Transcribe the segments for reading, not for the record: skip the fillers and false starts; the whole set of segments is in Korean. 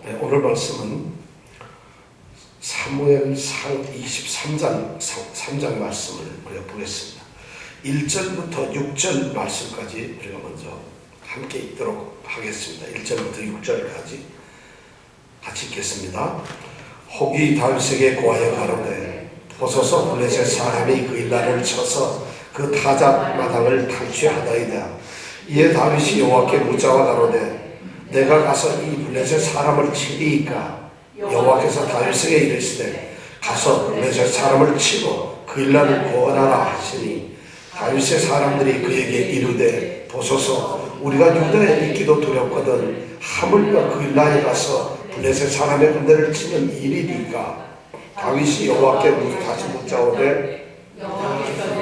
네, 오늘 말씀은 사무엘상 23장 말씀을 우리가 보겠습니다. 1절부터 6절 말씀까지 우리가 먼저 함께 읽도록 하겠습니다. 1절부터 6절까지 같이 읽겠습니다. 혹이 다윗에게 고하여 가로되 보소서 블레셋 사람이 그 일날을 쳐서 그 타작 마당을 탈취하다이다. 이에 다윗이 여호와께 묻자와 가로되 내가 가서 이 블레셋 사람을 치리이까? 여호와께서 다윗에게 이르시되 가서 블레셋 사람을 치고 그 일날을 구원하라 하시니 다윗의 사람들이 그에게 이르되 보소서 우리가 유다에 있기도 두렵거든 하물며 그 일날에 가서 블레셋 사람의 군대를 치는 일이니까? 다윗이 여호와께 다시 묻자오되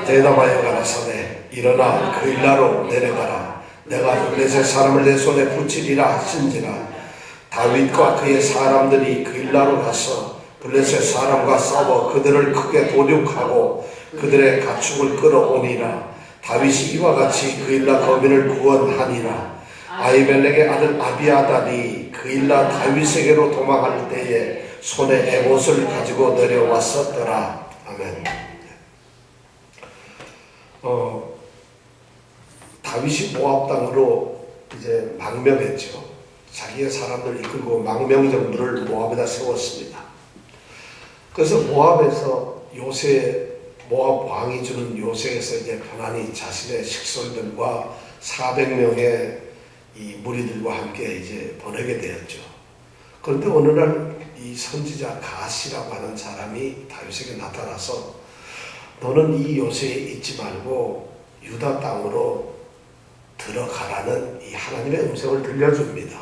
대답하여 가라사대 일어나 그 일나로 내려가라. 내가 블레셋 사람을 내 손에 붙이리라 하신지라. 다윗과 그의 사람들이 그 일나로 가서 블레셋 사람과 싸워 그들을 크게 도륙하고 그들의 가축을 끌어오니라. 다윗이 이와 같이 그 일나 거민을 구원하니라. 아히멜렉의 아들 아비아달이 그 일나 다윗에게로 도망할 때에 손에 에봇을 가지고 내려왔었더라. 아멘. 다윗이 모압 땅으로 이제 망명했죠. 자기의 사람들 이끌고 망명정부를 모압에다 세웠습니다. 그래서 모압에서 모압 왕이 주는 요새에서 이제 편안히 자신의 식솔들과 400명의 이 무리들과 함께 이제 보내게 되었죠. 그런데 어느 날 이 선지자 가시라고 하는 사람이 다윗에게 나타나서 너는 이 요새에 있지 말고 유다 땅으로 들어가라는 이 하나님의 음성을 들려줍니다.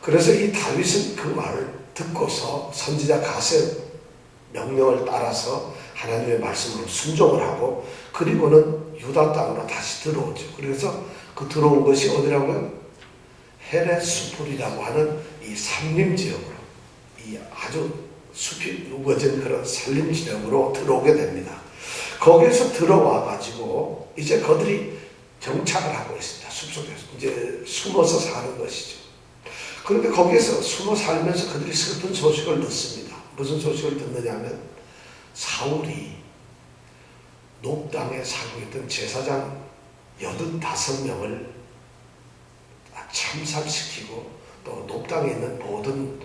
그래서 이 다윗은 그 말을 듣고서 선지자 가시의 명령을 따라서 하나님의 말씀으로 순종을 하고 그리고는 유다 땅으로 다시 들어오죠. 그래서 그 들어온 것이 어디라고요? 헤레스풀이라고 하는 이 산림 지역으로 이 아주 숲이 우거진 그런 산림 지역으로 들어오게 됩니다. 거기에서 들어와 가지고 이제 그들이 정착을 하고 있습니다. 숲속에서 이제 숨어서 사는 것이죠. 그런데 거기에서 숨어 살면서 그들이 슬픈 소식을 듣습니다. 무슨 소식을 듣느냐면 사울이 높 땅에 살고 있던 제사장 85명을 참살시키고 또 높 땅에 있는 모든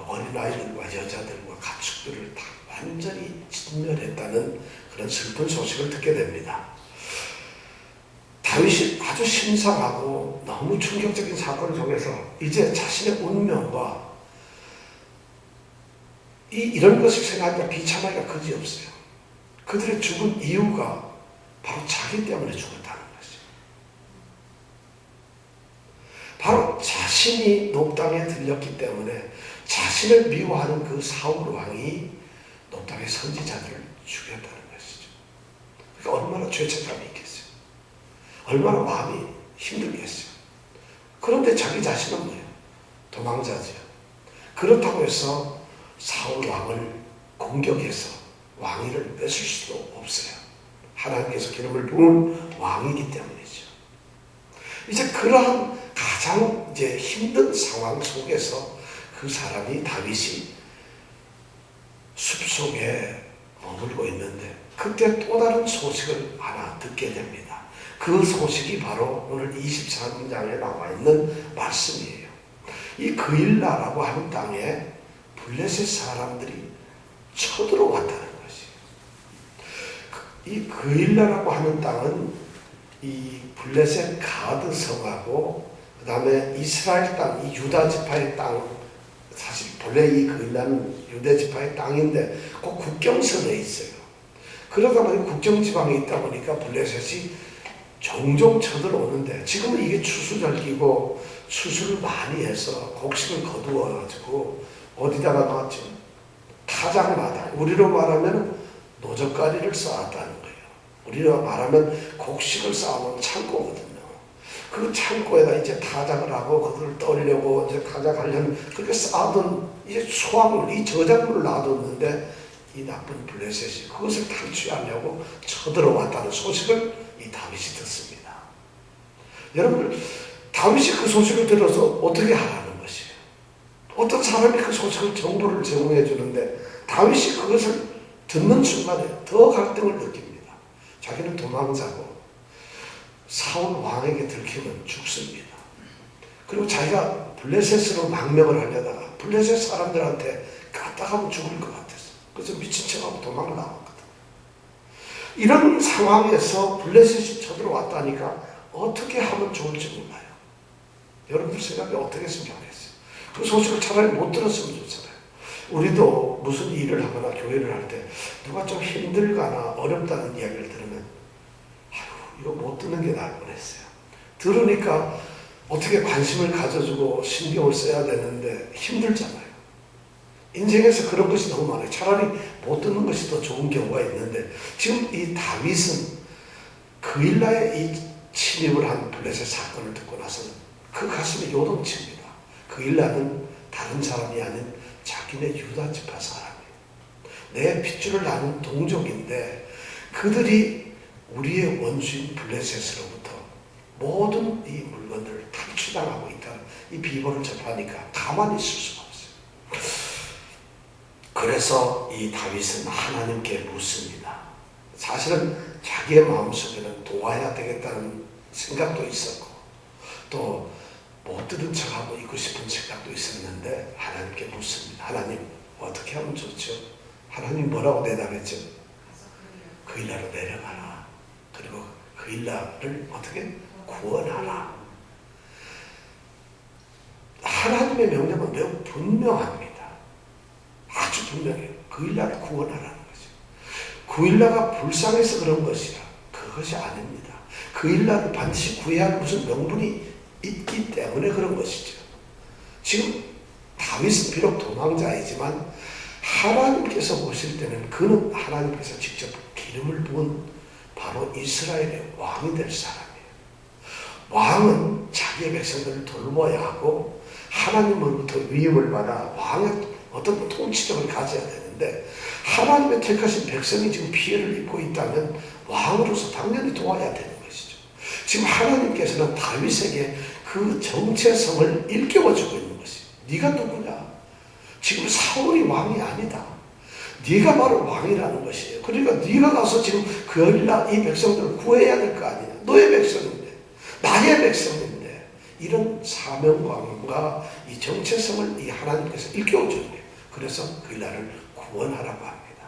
어린아이들과 여자들과 가축들을 다 완전히 진멸했다는 그런 슬픈 소식을 듣게 됩니다. 다윗이 아주 심상하고 너무 충격적인 사건을 통해서 이제 자신의 운명과 이런 것을 생각하니까 비참하기가 그지없어요. 그들의 죽은 이유가 바로 자기 때문에 죽었다는 것이죠. 바로 자신이 높 땅에 들렸기 때문에 자신을 미워하는 그 사울 왕이 높 땅의 선지자들을 죽였다는 것이죠. 그러니까 얼마나 죄책감이 있겠어요. 얼마나 마음이 힘들겠어요. 그런데 자기 자신은 뭐예요? 도망자지요. 그렇다고 해서 사울 왕을 공격해서 왕위를 뺏을 수도 없어요. 하나님께서 기름을 부은 왕이기 때문이죠. 이제 그러한 가장 이제 힘든 상황 속에서 그 사람이 다윗이 숲속에 머물고 있는데 그때 또 다른 소식을 하나 듣게 됩니다. 그 소식이 바로 오늘 23장에 나와 있는 말씀이에요. 이 그일라라고 하는 땅에 블레셋 사람들이 쳐들어왔다는 것이에요. 이 그일라라고 하는 땅은 이 블레셋 가드 성하고 그 다음에 이스라엘 땅, 이 유다 지파의 땅, 사실 본래 이 그일라는 유대 지파의 땅인데 그 국경선에 있어요. 그러다 보니 국경지방에 있다 보니까 블레셋이 종종 쳐들어오는데 지금은 이게 추수절기고 추수를 많이 해서 곡식을 거두어가지고 어디다가 놨죠? 타작마당. 우리로 말하면 노젓가리를 쌓았다는 거예요. 우리로 말하면 곡식을 쌓아놓은 창고거든요. 그 창고에다 이제 타작을 하고 그들을 떠려고 이제 타작하려면 그렇게 쌓아둔 이제 수확물, 이 저작물을 놔뒀는데 이 나쁜 블레셋이 그것을 탈취하려고 쳐들어왔다는 소식을 이 다윗이 듣습니다. 여러분, 다윗이 그 소식을 들어서 어떻게 하라는 것이에요? 어떤 사람이 그 소식을 정보를 제공해 주는데 다윗이 그것을 듣는 순간에 더 갈등을 느낍니다. 자기는 도망자고 사울 왕에게 들키면 죽습니다. 그리고 자기가 블레셋으로 망명을 하려다가 블레셋 사람들한테 까딱하면 죽을 것 같아서 그래서 미친 척하고 도망을 나왔거든. 이런 상황에서 블레셋이 쳐들어왔다니까 어떻게 하면 좋을지 몰라요. 여러분들 생각에 어떻게 했으면 좋겠어요? 그 소식을 차라리 못 들었으면 좋잖아요. 우리도 무슨 일을 하거나 교회를 할 때 누가 좀 힘들거나 어렵다는 이야기를 들으면 아유 이거 못 듣는 게 나을 뻔했어요. 들으니까 어떻게 관심을 가져주고 신경을 써야 되는데 힘들잖아요. 인생에서 그런 것이 너무 많아요. 차라리 못 듣는 것이 더 좋은 경우가 있는데 지금 이 다윗은 그일라에 이 침입을 한 블레셋 사건을 듣고 나서는 그 가슴에 요동칩니다. 그일라는 다른 사람이 아닌 자기네 유다 지파 사람이에요. 내 핏줄을 나눈 동족인데 그들이 우리의 원수인 블레셋으로부터 모든 이 물건들을 탈취당하고 있다는 이 비보를 접하니까 가만히 있을 수가 없어요. 그래서 이 다윗은 하나님께 묻습니다. 사실은 자기의 마음속에는 도와야 되겠다는 생각도 있었고 또 못 들은 척하고 있고 싶은 생각도 있었는데 하나님께 묻습니다. 하나님 어떻게 하면 좋죠? 하나님 뭐라고 대답했죠? 그일라로 내려가라. 그리고 그일라를 어떻게? 구원하라. 하나님의 명령은 매우 분명합니다. 아주 분명해요. 그일라를 구원하라는 거죠. 그일라가 불쌍해서 그런 것이라 그것이 아닙니다. 그일라를 반드시 구해야 할 무슨 명분이 있기 때문에 그런 것이죠. 지금 다윗은 비록 도망자이지만 하나님께서 보실 때는 그는 하나님께서 직접 기름을 부은 바로 이스라엘의 왕이 될 사람이에요. 왕은 자기의 백성들을 돌봐야 하고 하나님으로부터 위임을 받아 왕의 어떤 통치력을 가져야 되는데 하나님의 택하신 백성이 지금 피해를 입고 있다면 왕으로서 당연히 도와야 되는 것이죠. 지금 하나님께서는 다윗에게 그 정체성을 일깨워주고 있는 것이에요. 네가 누구냐? 지금 사울이 왕이 아니다. 네가 바로 왕이라는 것이에요. 그러니까 네가 가서 지금 그일라 이 백성들을 구해야 될 거 아니냐. 너의 백성인데 나의 백성인데 이런 사명감과 이 정체성을 이 하나님께서 일깨워주는 거예요. 그래서 그일라를 구원하라고 합니다.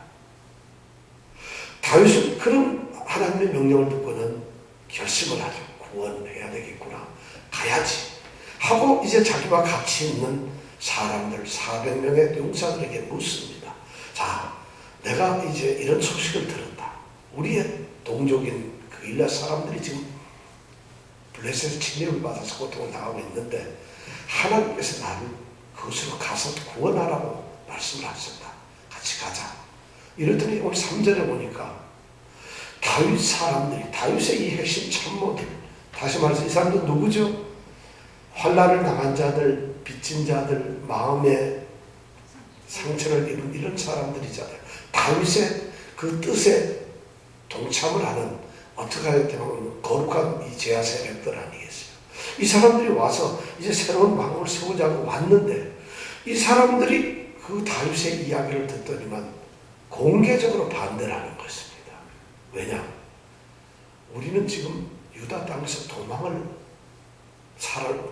다윗은 그런 하나님의 명령을 듣고는 결심을 하죠. 구원해야 되겠구나. 가야지 하고 이제 자기와 같이 있는 사람들 400명의 용사들에게 묻습니다. 자, 내가 이제 이런 소식을 들었다. 우리의 동족인 그일라 사람들이 지금 블레셋의 침입을 받아서 고통을 당하고 있는데 하나님께서 나를 그곳으로 가서 구원하라고 말씀을 하셨다. 같이 가자. 이랬더니 오늘 3절에 보니까 다윗 사람들이 다윗의 이 핵심 참모들 다시 말해서 이 사람들 누구죠? 환난을 당한 자들, 빚진 자들, 마음에 상처를 입은 이런 사람들이잖아요. 다윗의 그 뜻에 동참을 하는 어떻게 하면 거룩한 이 제야 세력들 아니겠어요? 이 사람들이 와서 이제 새로운 왕을 세우자고 왔는데 이 사람들이 그 다윗의 이야기를 듣더니만 공개적으로 반대를 하는 것입니다. 왜냐? 우리는 지금 유다 땅에서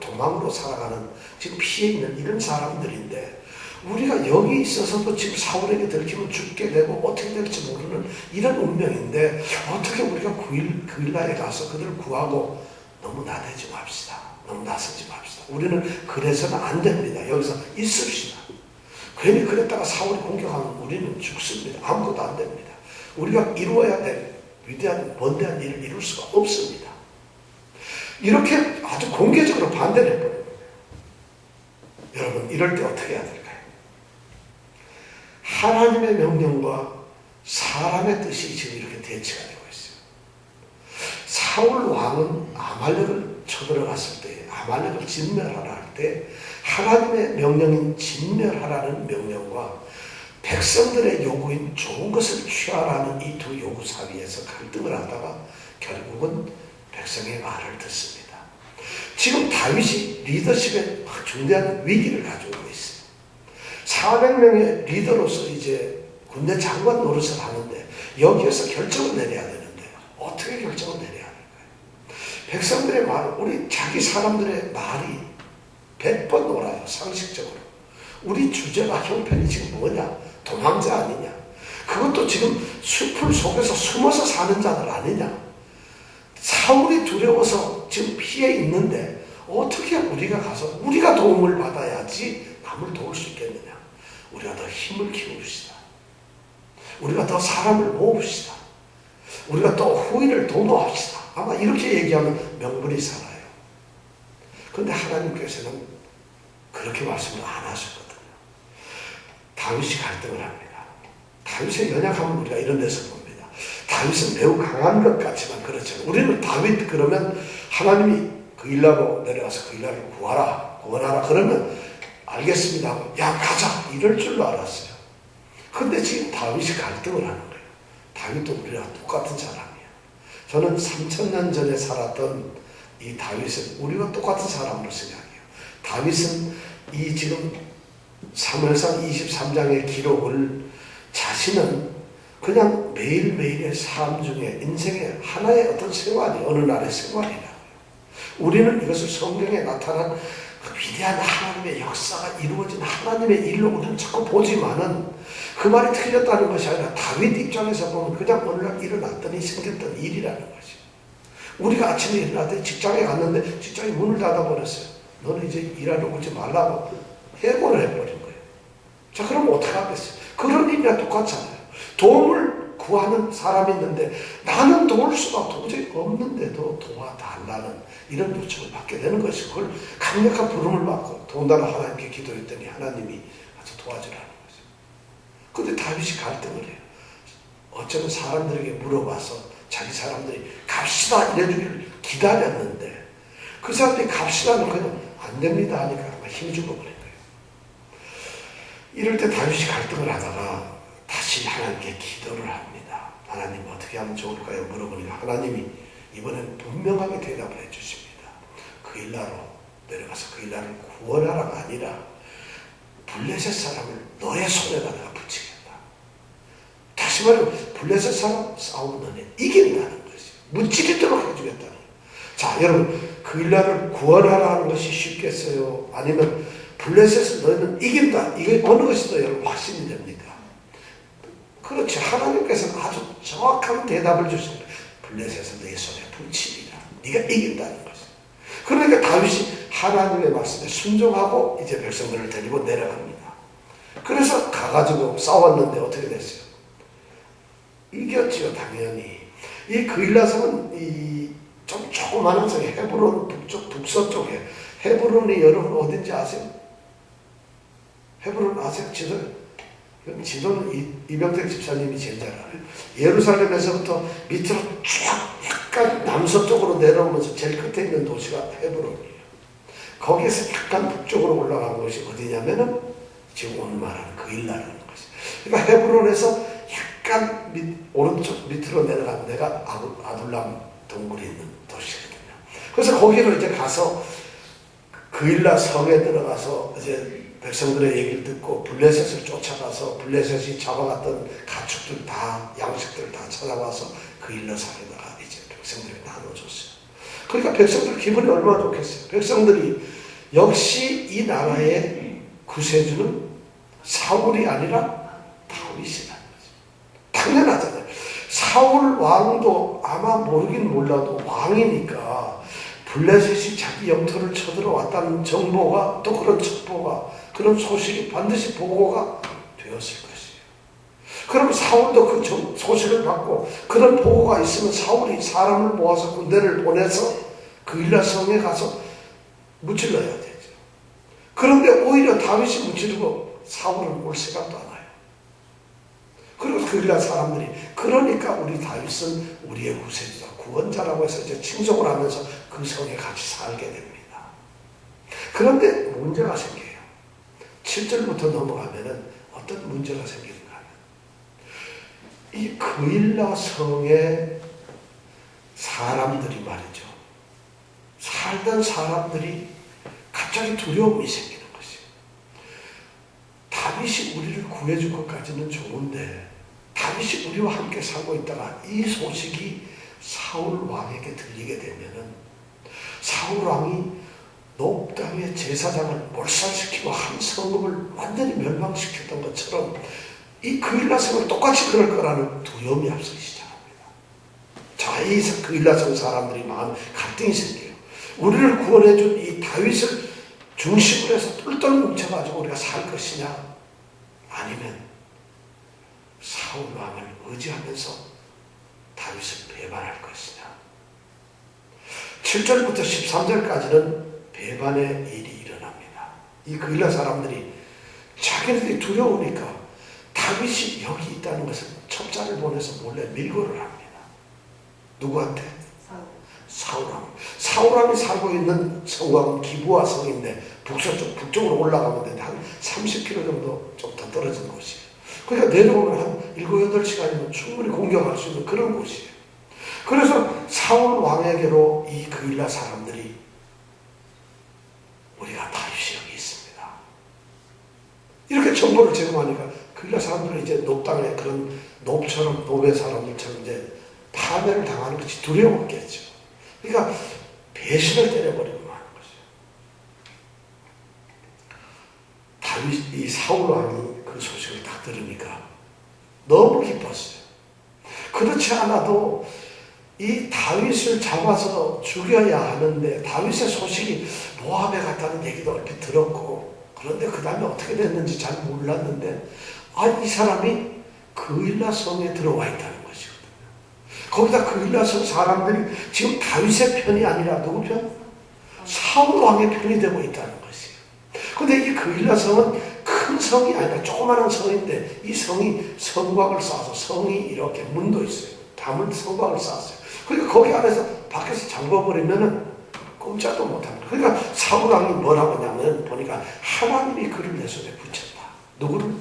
도망으로 살아가는 지금 피해 있는 이런 사람들인데 우리가 여기 있어서도 지금 사울에게 들키면 죽게 되고 어떻게 될지 모르는 이런 운명인데 어떻게 우리가 그일라에 가서 그들을 구하고 너무 나대지 맙시다. 너무 나서지 맙시다. 우리는 그래서는 안 됩니다. 여기서 있읍시다. 괜히 그랬다가 사울이 공격하면 우리는 죽습니다. 아무것도 안 됩니다. 우리가 이루어야 될 위대한 번대한 일을 이룰 수가 없습니다. 이렇게 아주 공개적으로 반대를 해버려요. 여러분 이럴 때 어떻게 해야 될까요? 하나님의 명령과 사람의 뜻이 지금 이렇게 대치가 되고 있어요. 사울 왕은 아말렉을 쳐들어갔을 때 아말렉을 진멸하라 할 때 하나님의 명령인 진멸하라는 명령과 백성들의 요구인 좋은 것을 취하라는 이 두 요구 사이에서 갈등을 하다가 결국은 백성의 말을 듣습니다. 지금 다윗이 리더십에 중대한 위기를 가지고 있어요. 400명의 리더로서 이제 군대 장관 노릇을 하는데 여기에서 결정을 내려야 되는데 어떻게 결정을 내려야 할까요? 백성들의 말, 우리 자기 사람들의 말이 100번 놀아요. 상식적으로. 우리 주제가 형편이 지금 뭐냐? 도망자 아니냐? 그것도 지금 숲을 속에서 숨어서 사는 자들 아니냐? 사울이 두려워서 지금 피해 있는데 어떻게 우리가 가서 우리가 도움을 받아야지 남을 도울 수 있겠느냐? 우리가 더 힘을 키웁시다. 우리가 더 사람을 모읍시다. 우리가 또 후일을 도모합시다. 아마 이렇게 얘기하면 명분이 살아요. 그런데 하나님께서는 그렇게 말씀을 안 하셨거든요. 다윗이 갈등을 합니다. 다윗의 연약함은 우리가 이런 데서 봅니다. 다윗은 매우 강한 것 같지만 그렇죠. 우리는 다윗 그러면 하나님이 그 일라로 내려가서 그 일라를 구원하라 그러면 알겠습니다 하고 야 가자 이럴 줄로 알았어요. 근데 지금 다윗이 갈등을 하는 거예요. 다윗도 우리랑 똑같은 사람이에요. 저는 3000년 전에 살았던 이 다윗은 우리가 똑같은 사람으로 생각해요. 다윗은 이 지금 사무엘상 23장의 기록을 자신은 그냥 매일매일의 삶 중에 인생의 하나의 어떤 생활이 어느 날의 생활이라고요. 우리는 이것을 성경에 나타난 그 위대한 하나님의 역사가 이루어진 하나님의 일로 우리는 자꾸 보지만은 그 말이 틀렸다는 것이 아니라 다윗 입장에서 보면 그냥 어느 날 일어났더니 생겼던 일이라는 것이죠. 우리가 아침에 일어났더니 직장에 갔는데 직장이 문을 닫아버렸어요. 너는 이제 일하러 오지 말라고 해고를 해버린 거예요. 자, 그럼 어떻게 하겠어요? 그런 일이랑 똑같잖아요. 도움을 구하는 사람이 있는데 나는 도울 수가 도저히 없는데도 도와달라는 이런 요청을 받게 되는 것이 그걸 강력한 부름을 받고 더군다나 하나님께 기도했더니 하나님이 아주 도와주라는 거죠. 근데 다윗이 갈등을 해요. 어쩌면 사람들에게 물어봐서 자기 사람들이 갑시다 이래주기를 기다렸는데 그 사람들이 갑시다는 그냥 안 됩니다 하니까 힘주고 버린 거예요. 이럴 때 다윗이 갈등을 하다가 다시 하나님께 기도를 합니다. 하나님 어떻게 하면 좋을까요? 물어보니까 하나님이 이번엔 분명하게 대답을 해주십니다. 그 일나로 내려가서 그 일나를 구원하라가 아니라 블레셋 사람을 너의 손에다 내가 붙이겠다. 다시 말하면 블레셋 사람 싸우면 너네 이긴다는 것이 무찌르도록 해주겠다는 거예요. 자, 여러분 그 일나를 구원하라는 것이 쉽겠어요? 아니면 블레셋을 너희는 이긴다. 이게 어느 것이 더 여러분 확신이 됩니까? 그렇지. 하나님께서는 아주 정확한 대답을 주십니다. 블레셋은 너희 손에 붙이리라. 네가 이긴다는 것이. 그러니까 다윗이 하나님의 말씀에 순종하고 이제 백성들을 데리고 내려갑니다. 그래서 가가지고 싸웠는데 어떻게 됐어요? 이겼지요, 당연히. 이 그일라성은 좀 조그마한 성이 헤브론 북서쪽에 헤브론이 여러분 어딘지 아세요? 헤브론 아세요? 지도는 이병택 집사님이 제일 잘 알아요. 예루살렘에서부터 밑으로 쭉 약간 남서쪽으로 내려오면서 제일 끝에 있는 도시가 헤브론이에요. 거기에서 약간 북쪽으로 올라간 곳이 어디냐면은 지금 오늘 말하는 그일라라는 것이. 그러니까 헤브론에서 약간 오른쪽 밑으로 내려가는 데가 아둘람 동굴이 있는 도시거든요. 그래서 거기로 이제 가서 그일라 성에 들어가서 이제 백성들의 얘기를 듣고 블레셋을 쫓아가서 블레셋이 잡아갔던 가축들 다 양식들 다 찾아와서 그일라 산에다가 이제 백성들이 나눠줬어요. 그러니까 백성들 기분이 얼마나 좋겠어요. 백성들이 역시 이 나라의 구세주는 사울이 아니라 다윗이라는 거죠. 당연하잖아요. 사울 왕도 아마 모르긴 몰라도 왕이니까 블레셋이 자기 영토를 쳐들어왔다는 정보가 또 그런 첩보가 그런 소식이 반드시 보고가 되었을 것이에요. 그럼 사울도 그 소식을 받고 그런 보고가 있으면 사울이 사람을 모아서 군대를 보내서 그일라 성에 가서 무찔러야 되죠. 그런데 오히려 다윗이 무찌르고 사울은 올 생각도 안 와요. 그리고 그일라 사람들이 그러니까 우리 다윗은 우리의 구세주다 구원자라고 해서 이제 칭송을 하면서 그 성에 같이 살게 됩니다. 그런데 문제가 생겨요. 7절부터 넘어가면은 어떤 문제가 생기는가 하면 이 그일라 성의 사람들이 말이죠. 살던 사람들이 갑자기 두려움이 생기는 것이에요. 다윗이 구해줄 것까지는 좋은데 다윗이 우리와 함께 살고 있다가 이 소식이 사울 왕에게 들리게 되면은 사울 왕이 노브 땅의 제사장을 몰살시키고 한 성읍을 완전히 멸망시켰던 것처럼 이 그일라성을 똑같이 그럴 거라는 두려움이 앞서기 시작합니다. 자, 이 그일라성 사람들이 마음 갈등이 생겨요. 우리를 구원해준 이 다윗을 중심으로 해서 똘똘 뭉쳐가지고 우리가 살 것이냐, 아니면 사울 왕을 의지하면서 다윗을 배반할 것이냐. 7절부터 13절까지는 배반의 일이 일어납니다. 이 그일라 사람들이 자기네들이 두려우니까 다윗이 여기 있다는 것을 첩자를 보내서 몰래 밀고를 합니다. 누구한테? 사울왕이 살고 있는 성곽은 기브아 성인데 북쪽으로 올라가면 되는데 한 30km 정도 좀 더 떨어진 곳이에요. 그러니까 내려오면 한 7, 8시간이면 충분히 공격할 수 있는 그런 곳이에요. 그래서 사울 왕에게로 이 그일라 사람들이 우리가 다윗이 여기 있습니다. 이렇게 정보를 제공하니까 그일라 사람들은 이제 높땅에 그런 높처럼 노베 사람들처럼 이제 파멸을 당하는 것이 두려웠겠죠. 그러니까 배신을 때려버리고 마는 거죠. 다윗, 이 사울 왕이 그 소식을 딱 들으니까 너무 기뻤어요. 그렇지 않아도 이 다윗을 잡아서 죽여야 하는데 다윗의 소식이 모압에 갔다는 얘기도 얼핏 들었고, 그런데 그 다음에 어떻게 됐는지 잘 몰랐는데 이 사람이 그일라 성에 들어와 있다는 것이거든요. 거기다 그일라 성 사람들이 지금 다윗의 편이 아니라 누구 편? 사울 왕의 편이 되고 있다는 것이에요. 그런데 이 그일라 성은 큰 성이 아니라 조그마한 성인데 이 성이 성곽을 쌓아서 성이 이렇게 문도 있어요. 담을 성곽을 쌓았어요. 그러니까 거기 안에서 밖에서 잠궈버리면은 꼼짝도 못합니다. 그러니까 사울 왕이 뭐라고 하냐면 보니까 하나님이 그를 내 손에 붙였다. 누구를?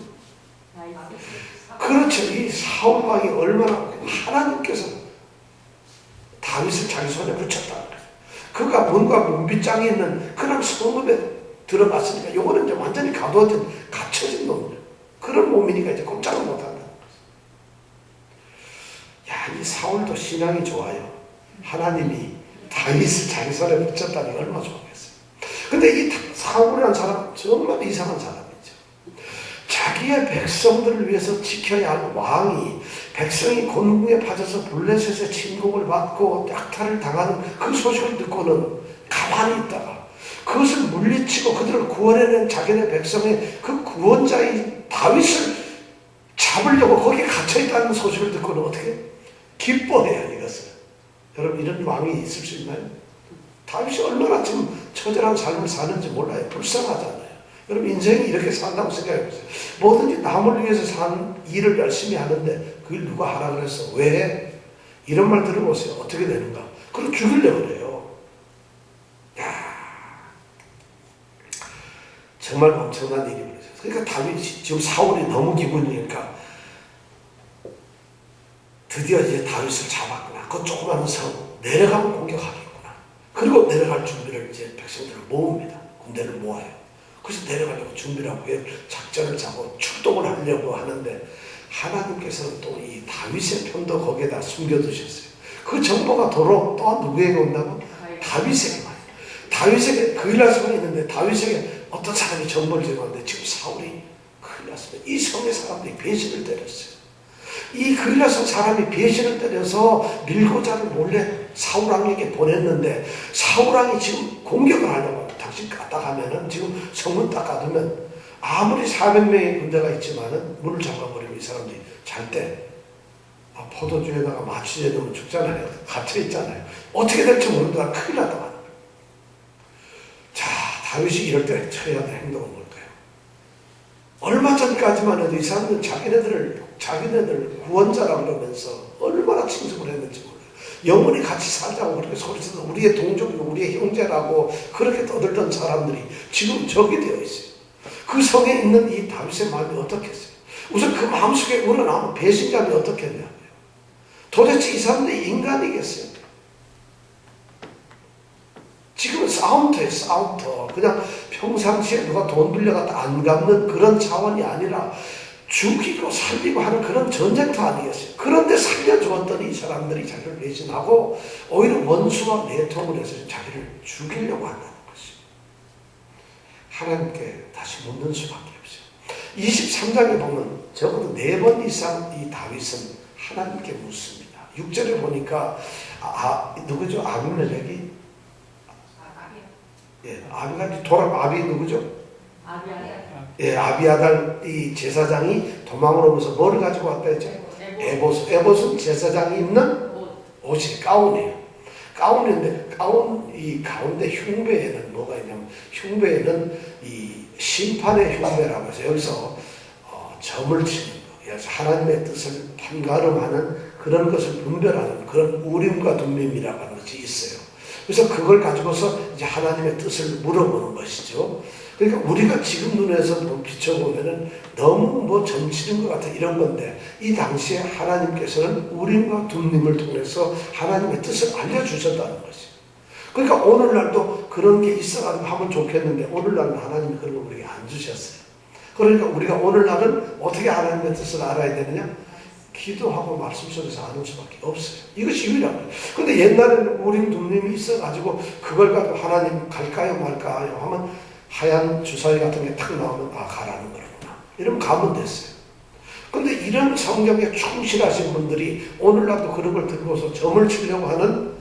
그렇죠. 이 사울 왕이 얼마나 하나님께서 다윗을 자기 손에 붙였다. 그가 뭔가 문빗장이 있는 그런 성읍에 들어갔으니까 이거는 이제 완전히 갇혀진 놈이에요. 그런 몸이니까 이제 꼼짝을 못한다는 거죠. 야, 이 사울도 신앙이 좋아요. 하나님이 다윗을 자기 손에 붙였다니 얼마나 좋겠어요. 근데 이 사울이라는 사람 정말 이상한 사람이죠. 자기의 백성들을 위해서 지켜야 할 왕이 백성이 곤궁에 빠져서 블레셋의 침공을 받고 약탈을 당하는 그 소식을 듣고는 가만히 있다가 그것을 물리치고 그들을 구원해낸 자기네 백성의 그 구원자인 다윗을 잡으려고 거기에 갇혀있다는 소식을 듣고는 어떻게? 기뻐해요, 이것을. 여러분, 이런 왕이 있을 수 있나요? 다윗이 얼마나 지금 처절한 삶을 사는지 몰라요. 불쌍하잖아요. 여러분, 인생이 이렇게 산다고 생각해보세요. 뭐든지 남을 위해서 산 일을 열심히 하는데 그걸 누가 하라 그랬어? 왜? 이런 말 들어보세요. 어떻게 되는가? 그걸 죽이려고 그래요. 야, 정말 엄청난 일이 벌어졌어요. 그러니까 다윗이 지금 사울이 너무 기분이니까 드디어 이제 다윗을 잡았구나. 그 조그마한 성 내려가면 공격하겠구나. 그리고 내려갈 준비를 이제 백성들을 모읍니다. 군대를 모아요. 그래서 내려가려고 준비를 하고 작전을 짜고 출동을 하려고 하는데 하나님께서는 또 이 다윗의 편도 거기에다 숨겨두셨어요. 그 정보가 도로 또 누구에게 온다고? 다윗에게 와요. 다윗에게 그일라 성이 있는데 다윗에게 어떤 사람이 정보를 제공하는데 지금 사울이 큰일 났습니다. 이 성의 사람들이 배신을 때렸어요. 이 그일라 성 사람이 배신을 때려서 밀고자를 몰래 사울왕에게 보냈는데 사울왕이 지금 공격을 하려고 당신 까딱하면은 지금 성문 딱 가두면 아무리 400명의 군대가 있지만은 문을 잠가버리고 이 사람들이 잘 때 포도주에다가 마취제 넣으면 죽잖아요. 갇혀있잖아요. 어떻게 될지 모른다. 큰일 났다. 자, 다윗이 이럴 때 쳐야 될 행동은 뭘까요? 얼마 전까지만 해도 이 사람들은 자기네들 구원자라고 그러면서 얼마나 칭송을 했는지 몰라요. 영원히 같이 살자고 그렇게 소리쳐서 우리의 동족이고 우리의 형제라고 그렇게 떠들던 사람들이 지금 적이 되어 있어요. 그 성에 있는 이 다윗의 마음이 어떻겠어요? 우선 그 마음속에 우러나오는 배신감이 어떻겠냐고요. 도대체 이 사람들이 인간이겠어요? 지금은 싸움터예요, 싸움터. 그냥 평상시에 누가 돈 빌려갖다 안 갚는 그런 차원이 아니라 죽이고 살리고 하는 그런 전쟁터 아니겠어요. 그런데 살려주었더니 이 사람들이 자기를 배신하고 오히려 원수와 내통을 해서 자기를 죽이려고 한다는 것입니다. 하나님께 다시 묻는 수밖에 없어요. 23장에 보면 적어도 4번 이상 이 다윗은 하나님께 묻습니다. 6절에 보니까 누구죠? 아비멜렉이 아비 누구죠? 아비아달 이 제사장이 도망을 오면서 뭐를 가지고 왔다 했죠? 에봇은 제사장이 입는 옷이 가운이에요. 가운인데 이 가운데 흉배에는 뭐가 있냐면 흉배에는 이 심판의 흉배라고 해서 여기서 점을 치는 거, 여기서 하나님의 뜻을 판가름하는 그런 것을 분별하는 그런 우림과 둠밈이라고 하는 것이 있어요. 그래서 그걸 가지고서 이제 하나님의 뜻을 물어보는 것이죠. 그러니까 우리가 지금 눈에서 비춰보면은 너무 뭐 점치는 것 같은 이런 건데 이 당시에 하나님께서는 우림과 둠밈을 통해서 하나님의 뜻을 알려주셨다는 것이에요. 그러니까 오늘날도 그런 게 있어가지고 하면 좋겠는데 오늘날은 하나님이 그런 걸 우리에게 안 주셨어요. 그러니까 우리가 오늘날은 어떻게 하나님의 뜻을 알아야 되느냐? 기도하고 말씀 속에서 아는 수밖에 없어요. 이것이 유일한 거예요. 근데 옛날에는 우림 둠림이 있어가지고 그걸 가지고 하나님 갈까요 말까요 하면 하얀 주사위 같은 게 탁 나오면 가라는 거구나. 이러면 가면 됐어요. 근데 이런 성경에 충실하신 분들이 오늘날도 그런 걸 들고서 점을 치려고 하는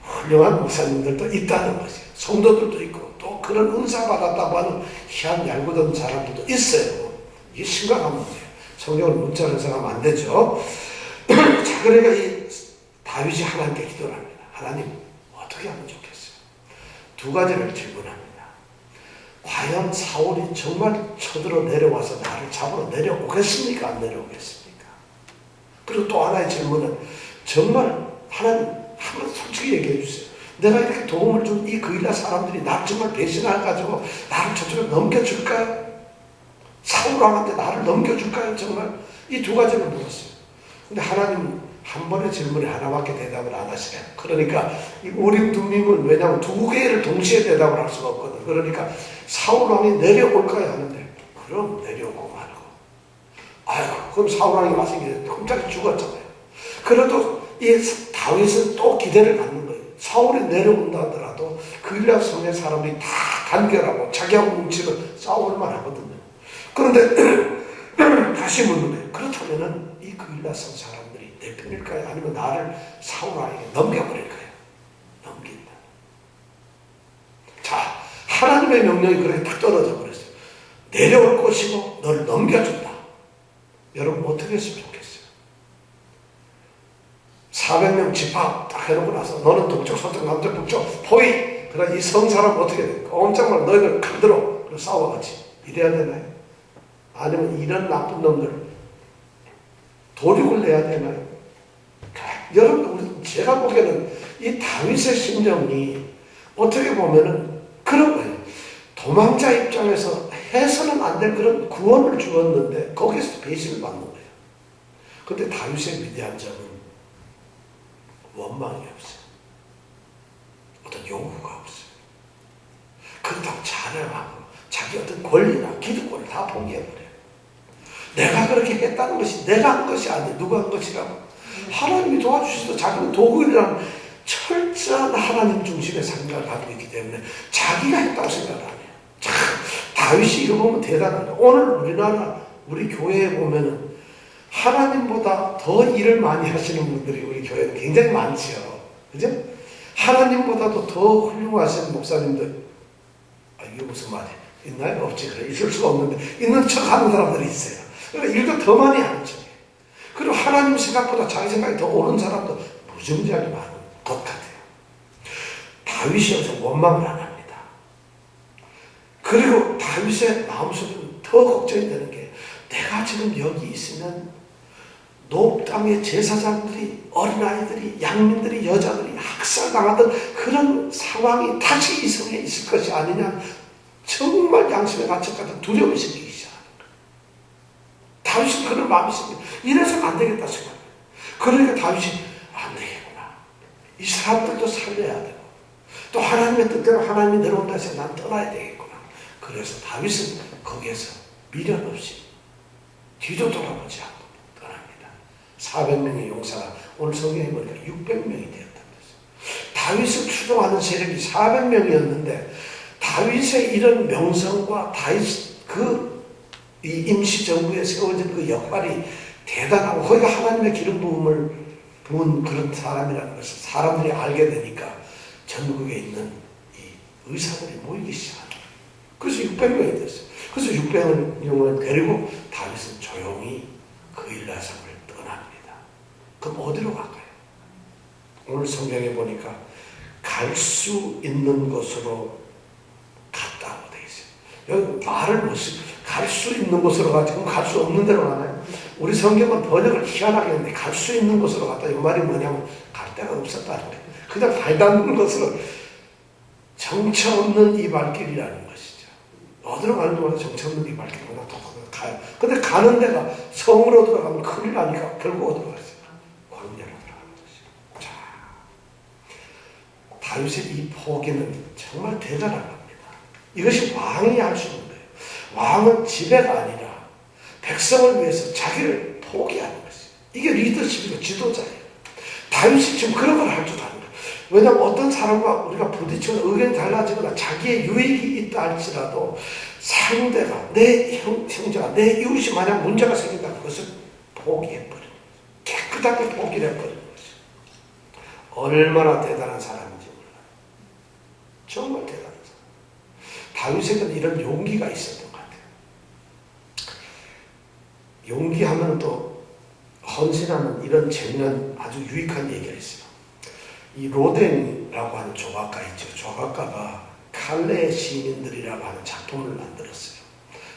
훌륭한 목사님들도 있다는 거죠. 성도들도 있고 또 그런 은사 받았다고 하는 희한 얄궂은 사람들도 있어요. 이게 심각한 문제예요. 성경을 문자로 해석하면 안 되죠. 자, 그러니까 이 다윗이 하나님께 기도를 합니다. 하나님, 어떻게 하면 좋겠어요? 2가지를 질문합니다. 과연 사울이 정말 쳐들어 내려와서 나를 잡으러 내려오겠습니까? 안 내려오겠습니까? 그리고 또 하나의 질문은 정말 하나님 한번 솔직히 얘기해 주세요. 내가 이렇게 도움을 준 이 그일라 사람들이 나를 정말 배신해가지고 나를 저쪽으로 넘겨줄까요? 사울왕한테 나를 넘겨줄까요? 정말 이 2가지를 물었어요. 근데 하나님은 한 번의 질문에 하나밖에 대답을 안 하시네요. 그러니까 이 우림 둠밈은 왜냐하면 2개를 동시에 대답을 할 수가 없거든. 그러니까 사울왕이 내려올까요? 하는데 그럼 내려오고 말고. 아이고 그럼 사울왕이 와서 깜짝이 죽었잖아요. 그래도 이 다윗은 또 기대를 갖는 거예요. 사울이 내려온다 하더라도 그일라 성의 사람들이 다 단결하고 자기하고 뭉치면 싸울만 하거든요. 그런데 다시 묻는 거예요. 그렇다면은 이 그일라 성 사람들이 내 편일까요? 아니면 나를 사울왕에게 넘겨버릴까요? 넘긴다. 자, 하나님의 명령이 그렇게 딱 떨어져 버렸어요. 내려올 것이고 너를 넘겨준다. 여러분 어떻게 했으면 좋겠어요? 400명 집합 딱 해놓고 나서 너는 동쪽, 서쪽, 남쪽, 북쪽, 포위. 그러나 이 성 사람 어떻게 돼? 꼼짝말 너희들 칼들어. 그리고 싸워같이. 이래야 되나요? 아니면 이런 나쁜 놈들 도륙을 내야 되나요? 여러분, 제가 보기에는 이 다윗의 심정이 어떻게 보면은 그런 거예요. 도망자 입장에서 해서는 안 될 그런 구원을 주었는데 거기서 배신을 받는 거예요. 근데 다윗의 위대한 점은 원망이 없어요. 어떤 요구가 없어요. 그렇다고 자랑하고 자기 어떤 권리나 기득권을 다 포기해버려요. 내가 그렇게 했다는 것이 내가 한 것이 아니에요. 누가 한 것이라고? 하나님이 도와주셔서 자기는 도구이라는 철저한 하나님 중심의 생각을 가지고 있기 때문에 자기가 했다고 생각을 안 해요. 참, 다윗이 이거 보면 대단하다. 오늘 우리나라 우리 교회에 보면은 하나님보다 더 일을 많이 하시는 분들이 우리 교회는 굉장히 많죠. 그죠? 하나님보다도 더 훌륭하신 목사님들, 이게 무슨 말이에요? 있나요? 없지. 그래. 있을 수가 없는데, 있는 척 하는 사람들이 있어요. 그러니까 일도 더 많이 하는 척이에요. 그리고 하나님 생각보다 자기 생각이 더 옳은 사람도 무지무지하게 많은 것 같아요. 다윗이 여기서 원망을 안 합니다. 그리고 다윗의 마음속에는 더 걱정이 되는 게, 내가 지금 여기 있으면 노 땅의 제사장들이, 어린아이들이, 양민들이, 여자들이 학살당하던 그런 상황이 다시 이 성에 있을 것이 아니냐, 정말 양심의 가책 같은 두려움이 생기기 시작하는 거예요. 다윗은 그런 마음이 생겨요. 이래서는 안 되겠다 생각해요. 그러니까 다윗이 안 되겠구나. 이 사람들도 살려야 되고, 또 하나님의 뜻대로 하나님이 내려온다 해서 난 떠나야 되겠구나. 그래서 다윗은 거기에서 미련 없이 뒤도 돌아보지 않고 떠납니다. 400명의 용사가 오늘 성경에 보니까 600명이 되었다고 했어요. 다윗을 추종하는 세력이 400명이었는데 다윗의 이런 명성과 다윗 이 임시정부에 세워진 그 역할이 대단하고 거기가 하나님의 기름 부음을 부은 그런 사람이라는 것을 사람들이 알게 되니까 전국에 있는 이 의사들이 모이기 시작합니다. 그래서 600명이 됐어요. 그래서 600명을 데리고 다윗은 조용히 그 일라성을 떠납니다. 그럼 어디로 갈까요? 오늘 성경에 보니까 갈 수 있는 곳으로 갔다고 되어 있어요. 여기 말을 못쓰고 갈 수 있는 곳으로 가지 그럼 갈 수 없는 데로 가나요? 우리 성경은 번역을 희한하게 했는데 갈 수 있는 곳으로 갔다. 이 말이 뭐냐면 갈 데가 없었다는 거예요. 그냥 발 닿는 곳으로 정처 없는 이 발길이라는 것이죠. 어디로 가는지 몰라도 정처 없는 이 발길이 그냥 가요. 근데 가는 데가 성으로 들어가면 큰일 나니까 결국 어디로 갔어요? 광야로 들어가는 것이죠. 자, 다윗의 이 포기는 정말 대단한 겁니다. 이것이 왕이 할 수 있는 거예요. 왕은 지배가 아니라 백성을 위해서 자기를 포기하는 것이에요. 이게 리더십이고 지도자예요. 다윗이 지금 그런 걸 할 줄 아는 거예요. 왜냐하면 어떤 사람과 우리가 부딪히거나 의견이 달라지거나 자기의 유익이 있다 할지라도 상대가 내 형제가 내 이웃이 만약 문제가 생긴다면 그것을 포기해버리는 거예요. 깨끗하게 포기를 해버리는 것이에요. 얼마나 대단한 사람인지 몰라요. 정말 대단한 사람. 다윗에게는 이런 용기가 있었던 것 같아요. 용기하면 또 헌신하는 이런 재미난 아주 유익한 얘기가 있어요. 이 로댕이라고 하는 조각가 있죠. 조각가가 칼레 시민들이라고 하는 작품을 만들었어요.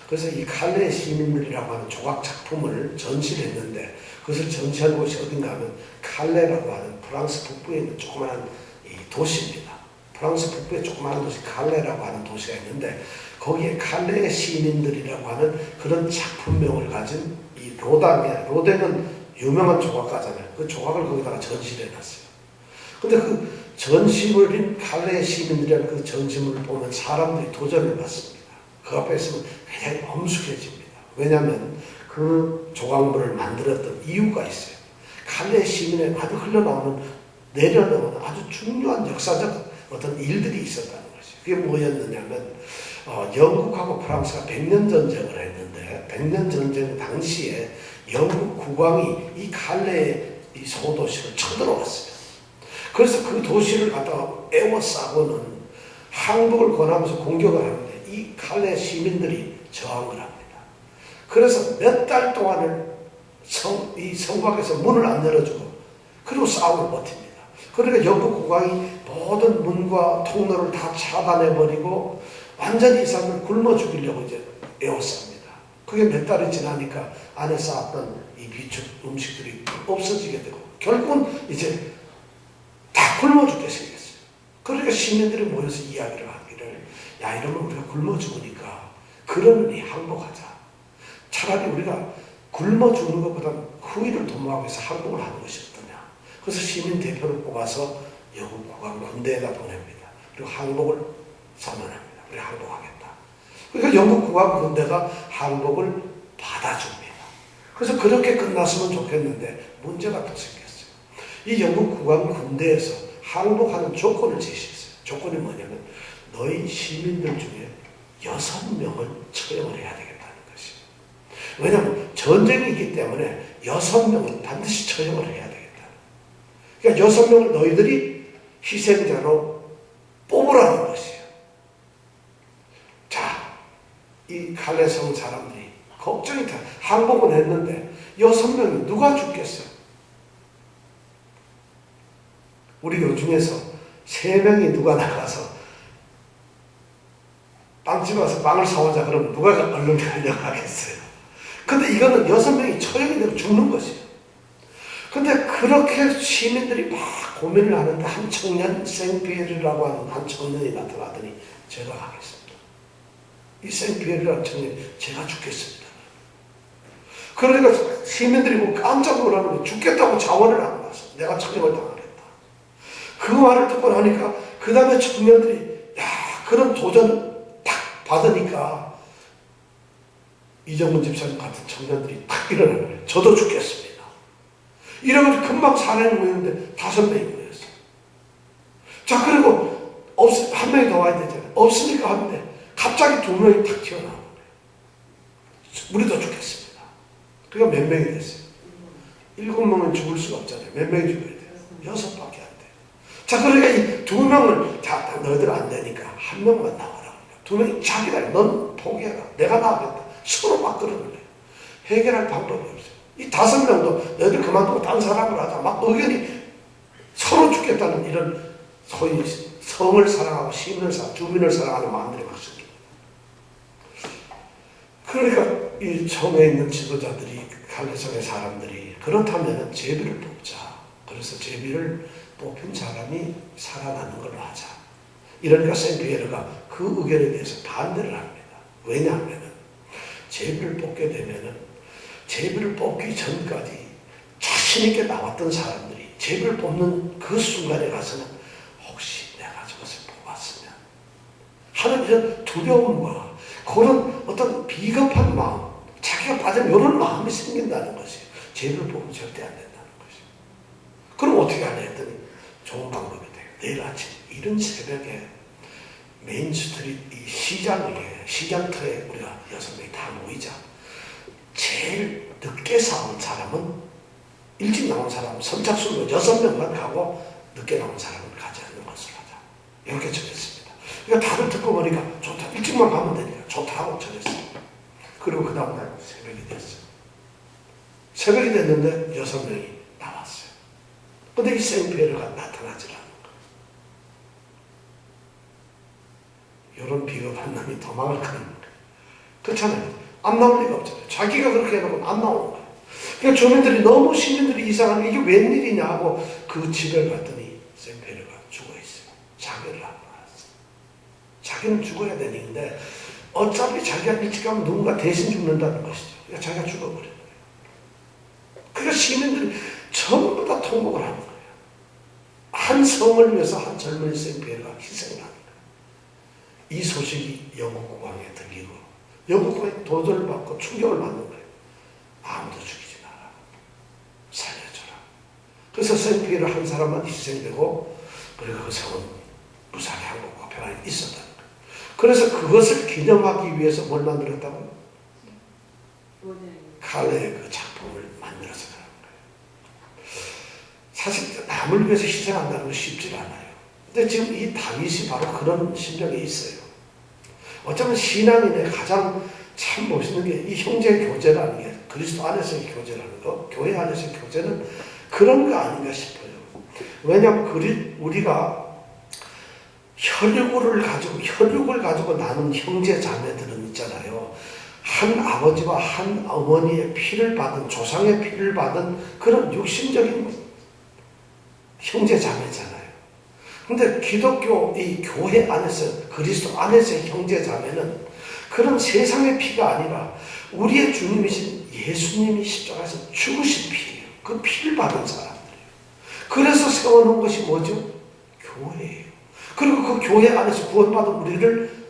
그래서 이 칼레 시민들이라고 하는 조각 작품을 전시를 했는데 그것을 전시한 곳이 어딘가 하면 칼레라고 하는 프랑스 북부에 있는 조그마한 이 도시입니다. 프랑스 북부에 조그마한 도시 칼레라고 하는 도시가 있는데 거기에 칼레 시민들이라고 하는 그런 작품명을 가진 이 로댕은 유명한 조각가잖아요. 그 조각을 거기다가 전시를 해놨어요. 근데 그 전시물인 칼레 시민들이라는 그 전시물을 보면 사람들이 도전을 받습니다. 그 앞에 있으면 굉장히 엄숙해집니다. 왜냐하면 그 조각물을 만들었던 이유가 있어요. 칼레 시민에 아주 흘러나오는 내려놓는 아주 중요한 역사적 어떤 일들이 있었다는 것이에요. 그게 뭐였느냐면 영국하고 프랑스가 100년 전쟁을 했는데 100년 전쟁 당시에 영국 국왕이 이 칼레의 이 소도시를 쳐들어왔어요. 그래서 그 도시를 갖다가 에워싸고는 항복을 권하면서 공격을 하는데 이 칼레 시민들이 저항을 합니다. 그래서 몇 달 동안을 이 성곽에서 문을 안 열어주고 그리고 싸움을 버팁니다. 그러니까 영국 국왕이 모든 문과 통로를 다 차단해버리고 완전히 이 사람을 굶어 죽이려고 이제 에워쌉니다. 그게 몇 달이 지나니까 안에 쌓았던 이 비축 음식들이 없어지게 되고 결국은 이제 다 굶어 죽게 생겼어요. 그러니까 시민들이 모여서 이야기를 하기를 야 이러면 우리가 굶어 죽으니까 그러느니 항복하자. 차라리 우리가 굶어 죽는 것보다 후일을 도모하기 위해서 항복을 하는 것이 어떠냐. 그래서 시민 대표를 뽑아서 영국 국왕 군대에다 보냅니다. 그리고 항복을 선언합니다. 우리 항복하겠다. 그러니까 영국 국왕 군대가 항복을 받아줍니다. 그래서 그렇게 끝났으면 좋겠는데 문제가 또 생겼어요. 이 영국 국왕 군대에서 항복하는 조건을 제시했어요. 조건이 뭐냐면 너희 시민들 중에 6명을 처형을 해야 되겠다는 것이에요. 왜냐하면 전쟁이기 때문에 6명은 반드시 처형을 해야 되겠다. 그러니까 6명을 너희들이 희생자로 뽑으라는 것이에요. 자, 이 칼레성 사람들이 걱정이 다 항복은 했는데 6명이 누가 죽겠어요? 우리 요중에서 3명이 누가 나가서 빵집 와서 빵을 사오자 그러면 누가 얼른 달려가겠어요? 근데 이거는 6명이 처형이 되고 죽는 것이에요. 근데 그렇게 시민들이 막 고민을 하는데 한 청년, 생피에르라고 하는 한 청년이 나타나더니 제가 하겠습니다. 이 생피에르라는 청년이 제가 죽겠습니다. 그러니까 시민들이 뭐 깜짝 놀라면 죽겠다고 자원을 안 나서 내가 처형을 당하겠다. 그 말을 듣고 나니까 그 다음에 청년들이 야 그런 도전을 딱 받으니까 이정문 집사님 같은 청년들이 탁 일어나는 거예요. 저도 죽겠습니다. 이러면서 금방 사내는 모였는데 5명이 모였어요. 자, 그리고 한 명이 더 와야 되잖아요. 없으니까 하는데 갑자기 2명이 탁 튀어나오는 거예요. 우리도 죽겠습니다. 그러니까 몇 명이 됐어요? 7명은 죽을 수가 없잖아요. 몇 명이 죽어야 돼요? 6밖에 안 돼요. 자, 그러니까 이 2명을 자, 너희들 안 되니까 1명만 나와라. 2명이 자기다. 넌 포기해라. 내가 나오겠다. 서로 막 그러는 거예요. 해결할 방법이 없어요. 이 5명도 너희들 그만두고 다른 사람을 하자. 막 의견이 서로 죽겠다는 이런 소위 성을 사랑하고 시민을 사랑하고 주민을 사랑하는 마음들이 막 생깁니다. 그러니까 이 성에 있는 지도자들이 갈래성의 사람들이 그렇다면 제비를 뽑자. 그래서 제비를 뽑힌 사람이 살아나는 걸로 하자. 이러니까 생피에르가 그 의견에 대해서 반대를 합니다. 왜냐하면 제비를 뽑게 되면은 제비를 뽑기 전까지 자신있게 나왔던 사람들이 제비를 뽑는 그 순간에 가서는 혹시 내가 저것을 뽑았으면 하는 이런 두려움과 그런 어떤 비겁한 마음, 자기가 빠진 이런 마음이 생긴다는 것이에요. 제비를 뽑으면 절대 안 된다는 것이에요. 그럼 어떻게 하냐 했더니 좋은 방법이 돼요. 내일 아침 이른 새벽에 메인 스트리트 이 시장 위에 시장터에 우리가 6명이 다 모이자. 제일 늦게 나온 사람은 일찍 나온 사람은 선착순으로 6명만 가고 늦게 나온 사람은 가지 않는 것으로 하자. 이렇게 정했습니다. 그러니까 다들 듣고 보니까 좋다. 일찍만 가면 되니까 좋다고 정했어요. 그리고 그 다음날 새벽이 됐어요. 새벽이 됐는데 6명이 나왔어요. 근데 이 생피에르가 나타나질 않는 거예요. 이런 비겁한 놈이 도망을 가는 거예요. 그렇잖아요. 안 나올 리가 없잖아요. 자기가 그렇게 해놓고 안 나오는 거예요. 그러니까 주민들이 너무 시민들이 이상한 이게 웬일이냐 하고 그 집에 갔더니 생피에르가 죽어있어요. 자결을 하고 나왔어요. 자기는 죽어야 되는데 어차피 자기가 일찍 가면 누군가 대신 죽는다는 것이죠. 그러니까 자기가 죽어버린 거예요. 그러니까 시민들이 전부 다 통곡을 하는 거예요. 한 성을 위해서 한 젊은 생피에르가 희생을 하는 거예요. 이 소식이 영국 국왕에 들리고 영국 국왕이 도전을 받고 충격을 받는 거예요. 아무도 죽이지 마라. 살려줘라. 그래서 생피에르 한 사람만 희생되고 그리고 그 성은 무사하게 한국과 평안이 있었다는 거예요. 그래서 그것을 기념하기 위해서 뭘 만들었다고요? 칼레의 그 작품을 만들어서 그런 거예요. 사실 남을 위해서 희생한다는 건 쉽지 않아요. 근데 지금 이 다윗이 바로 그런 심정이 있어요. 어쩌면 신앙인의 가장 참 멋있는 게 이 형제 교제라는 게 그리스도 안에서의 교제라는 거, 교회 안에서의 교제는 그런 거 아닌가 싶어요. 왜냐하면 우리가 혈육을 가지고 나눈 형제 자매들은 있잖아요. 한 아버지와 한 어머니의 피를 받은 조상의 피를 받은 그런 육신적인 형제 자매잖아요. 근데 기독교 이 교회 안에서 그리스도 안에서의 형제 자매는 그런 세상의 피가 아니라 우리의 주님이신 예수님이 십자가에서 죽으신 피예요. 그 피를 받은 사람들이에요. 그래서 세워놓은 것이 뭐죠? 교회예요. 그리고 그 교회 안에서 구원받은 우리를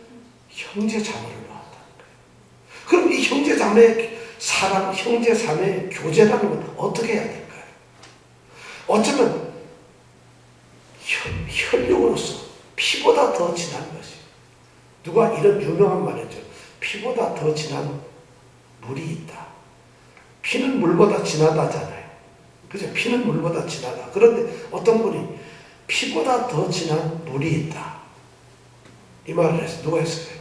형제 자매로 놓았다는 거예요. 그럼 이 형제 자매의 사랑, 형제 자매의 교제라는 건 어떻게 해야 될까요? 어쩌면 혈육으로서 피보다 더 진한 것이에요. 누가 이런 유명한 말이죠. 피보다 더 진한 물이 있다. 피는 물보다 진하다잖아요. 그죠? 피는 물보다 진하다. 그런데 어떤 분이 피보다 더 진한 물이 있다. 이 말을 했어요. 누가 했을까요?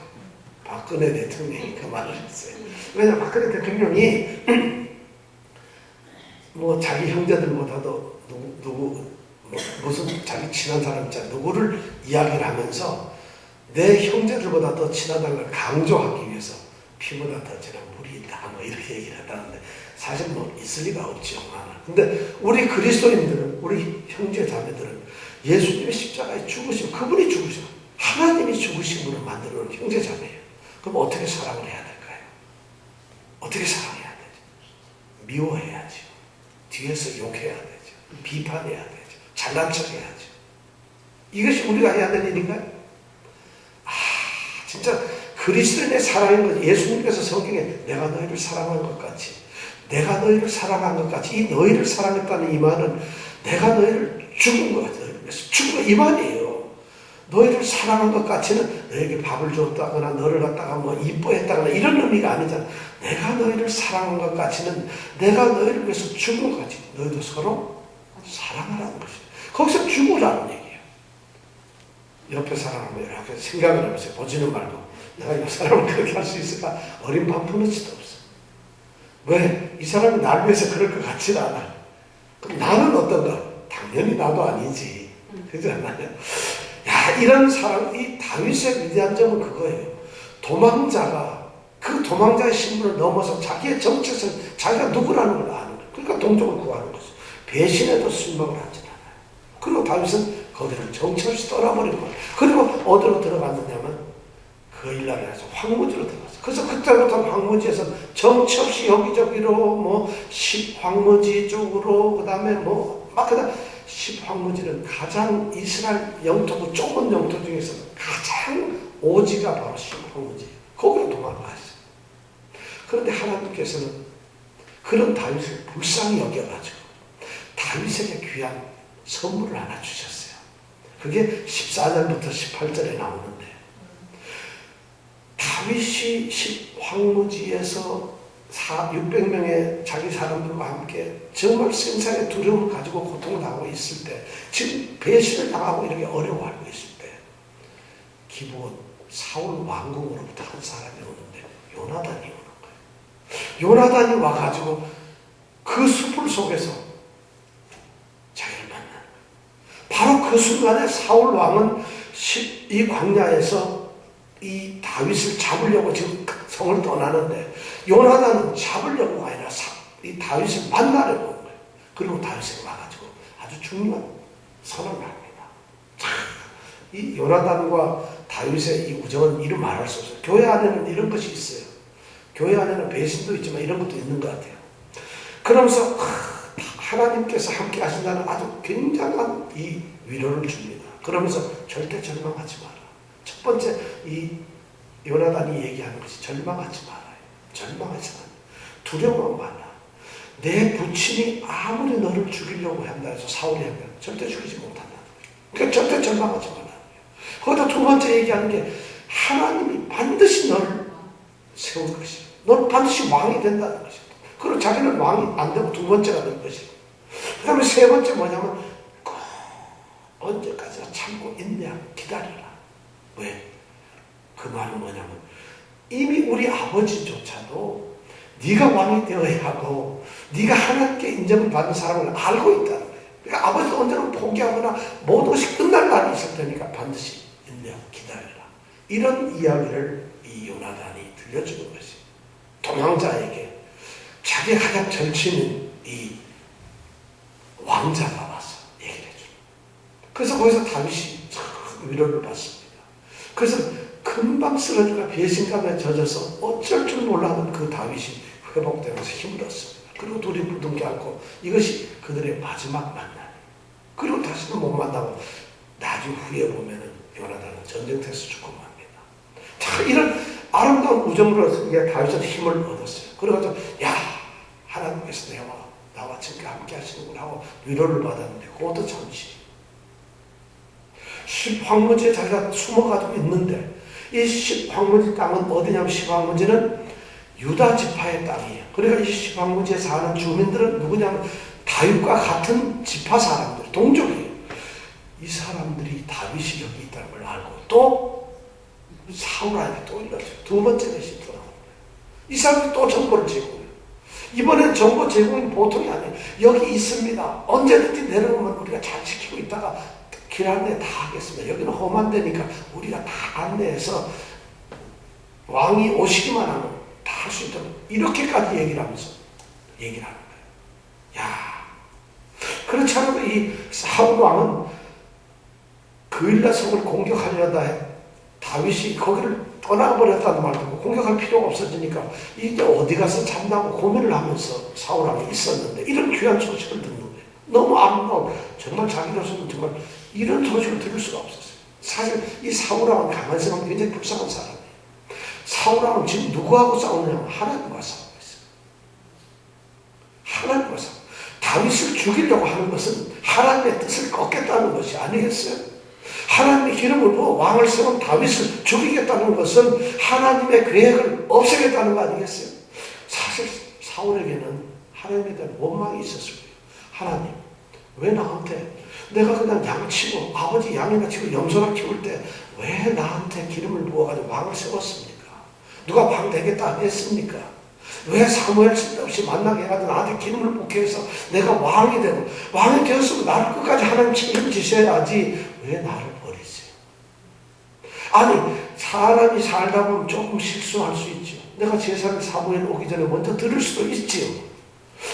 박근혜 대통령이 그 말을 했어요. 왜냐하면 박근혜 대통령이 뭐 자기 형제들보다도 무슨 자기 친한 사람 있잖아요. 누구를 이야기를 하면서 내 형제들보다 더 친하다는 걸 강조하기 위해서 피보다 더 진한 물이 있다. 뭐 이렇게 얘기를 했다는데 사실 뭐 있을 리가 없죠. 근데 우리 그리스도인들은, 우리 형제 자매들은 예수님의 십자가에 죽으시고 그분이 죽으시고 하나님이 죽으심으로 만들어 놓은 형제 자매예요. 그럼 어떻게 사랑을 해야 될까요? 어떻게 사랑해야 되죠? 미워해야죠. 뒤에서 욕해야 되죠. 비판해야 되죠. 잘난 척해야죠. 이것이 우리가 해야 될 일인가요? 진짜 그리스도인의 사랑인 것이 예수님께서 성경에 내가 너희를 사랑한 것 같이, 내가 너희를 사랑한 것 같이, 이 너희를 사랑했다는 이 말은 내가 너희를 죽은 것 같아요. 죽은 것 이 말이에요. 너희를 사랑한 것 같이는 너에게 밥을 줬다거나 너를 갖다가 뭐 이뻐했다거나 이런 의미가 아니잖아. 내가 너희를 사랑한 것 같이는 내가 너희를 위해서 죽은 것 같이 너희도 서로 사랑하라는 것이에요. 거기서 죽으라는 얘기예요. 옆에 사람을 이렇게 생각을 해보세요. 보지는 말고 내가 이 사람을 그렇게 할 수 있을까? 어린 밤푸는지도 없어. 왜? 이 사람이 날 위해서 그럴 것 같지는 않아. 그럼 나는 어떤가? 당연히 나도 아니지. 그렇지 않나요? 야, 이런 사람, 이 다윗의 위대한 점은 그거예요. 도망자가 그 도망자의 신분을 넘어서 자기의 정체성, 자기가 누구라는 걸 아는 거예요. 그러니까 동족을 구하는 거죠. 배신에도 실망을 하지 않아요. 그리고 다윗은 거기를 정처없이 떠나버리는 거예요. 그리고 어디로 들어갔느냐면 그 일날에서 황무지로 들어갔어요. 그래서 그때부터 황무지에서 정처없이 여기저기로 뭐 십황무지 쪽으로 그다음에 뭐 막 그다음 십황무지는 가장 이스라엘 영토부 좁은 영토 중에서 가장 오지가 바로 십황무지예요. 거기로 도망갔어요. 그런데 하나님께서는 그런 다윗을 불쌍히 여겨가지고 다윗에게 귀한 선물을 하나 주셨어요. 그게 14절부터 18절에 나오는데 다윗이 십황무지에서 600명의 자기 사람들과 함께 정말 생사의 두려움을 가지고 고통을 당하고 있을 때, 지금 배신을 당하고 이렇게 어려워하고 있을 때 기브온 사울 왕궁으로부터 한 사람이 오는데 요나단이 오는 거예요. 요나단이 와가지고 그 숲을 속에서 자기를 만나는 거예요. 바로 그 순간에 사울 왕은 이 광야에서 이 다윗을 잡으려고 지금 성을 떠나는데 요나단은 잡으려고가 아니라 이 다윗을 만나려고 온 거예요. 그리고 다윗이 와가지고 아주 중요한 선언을 합니다. 자, 이 요나단과 다윗의 이 우정은 이루 말할 수 없어요. 교회 안에는 이런 것이 있어요. 교회 안에는 배신도 있지만 이런 것도 있는 것 같아요. 그러면서 하나님께서 함께 하신다는 아주 굉장한 이 위로를 줍니다. 그러면서 절대 절망하지 마라. 첫 번째 이 요나단이 얘기하는 것이 절망하지 말아요. 절망하지 마라. 두려워하지 마라. 내 부친이 아무리 너를 죽이려고 한다 해서 사울이 하면 절대 죽이지 못한다. 그러니까 절대 절망하지 마라. 거기다 두 번째 얘기하는 게 하나님이 반드시 너를 세울 것이야. 너는 반드시 왕이 된다는 것이야. 그리고 자기는 왕이 안 되고 두 번째가 될 것이야. 그 다음에 세 번째 뭐냐면 꼭 언제까지나 참고 인내하고 기다려라. 왜? 그 말은 뭐냐면 이미 우리 아버지조차도 네가 왕이 되어야 하고 네가 하나님께 인정을 받는 사람을 알고 있다는 거예요. 그러니까 아버지도 언제나 포기하거나 모든 것이 끝날 날이 있을 테니까 반드시 인내하고 기다려라. 이런 이야기를 이 요나단이 들려주는 것이 도망자에게 자기 가장 절친인 이 왕자가 와서 얘기를 해줍니다. 그래서 거기서 다윗이 참 위로를 받습니다. 그래서 금방 쓰러지가 배신감에 젖어서 어쩔 줄 몰라는 그 다윗이 회복되면서 힘을 얻습니다. 그리고 둘이 부둥켜 안고 이것이 그들의 마지막 만남. 그리고 다시는 못 만나고 나중 후에 보면은 요나단은 전쟁터에서 죽고 맙니다. 자, 이런 아름다운 우정으로 다윗은 힘을 얻었어요. 그래가지고 야 하나님께서 나와 지금 함께 하시는구나 하고 위로를 받았는데 그것도 잠시 십황무지에 자기가 숨어가지고 있는데 이 십황무지 땅은 어디냐면 십황무지는 유다 지파의 땅이에요. 그러니까 이 십황무지에 사는 주민들은 누구냐면 다윗과 같은 지파 사람들, 동족이에요. 이 사람들이 다윗이 여기 있다는 걸 알고 또 사울에게 또 일러줘요. 두 번째 메시지 또 나옵니다. 이 사람들이 또 정보를 제공해요. 이번엔 정보 제공이 보통이 아니에요. 여기 있습니다. 언제든지 내려오면 우리가 잘 지키고 있다가 길 안내 다 하겠습니다. 여기는 험한 데니까 우리가 다 안내해서 왕이 오시기만 하면 다 할 수 있도록 이렇게까지 얘기를 하면서 얘기를 하는 거예요. 야, 그렇지 않아도 이 사울 왕은 그일라 성을 공격하려다 해 다윗이 거기를 떠나버렸다는 말 듣고 공격할 필요가 없어지니까 이제 어디 가서 잠자고 고민을 하면서 사울 왕이 있었는데 이런 귀한 소식을 듣는 거예요. 너무 아름다운 정말 자기로서는 정말 이런 소식을 들을 수가 없었어요. 사실 이 사울 왕은 가만히 생각하면 굉장히 불쌍한 사람이에요. 사울하고 지금 누구하고 싸우느냐면 하나님과 싸우고 있어요. 하나님과 싸우고. 다윗을 죽이려고 하는 것은 하나님의 뜻을 꺾겠다는 것이 아니겠어요? 하나님의 기름을 부어 왕을 세운 다윗을 죽이겠다는 것은 하나님의 계획을 없애겠다는 거 아니겠어요? 사실 사울에게는 하나님에 대한 원망이 있었을 거예요. 하나님, 왜 나한테 내가 그냥 양치고 아버지 양이나 치고 염소나 키울 때 왜 나한테 기름을 부어가지고 왕을 세웠습니까? 누가 왕 되겠다 했습니까? 왜 사무엘 쓸데없이 만나게 해가지고 나한테 기름을 붓게 해서 내가 왕이 되고 왕이 되었으면 나를 끝까지 하나님 책임지셔야지 왜 나를 버리세요? 아니 사람이 살다 보면 조금 실수할 수 있죠. 내가 제사를 사무엘 오기 전에 먼저 들을 수도 있지요.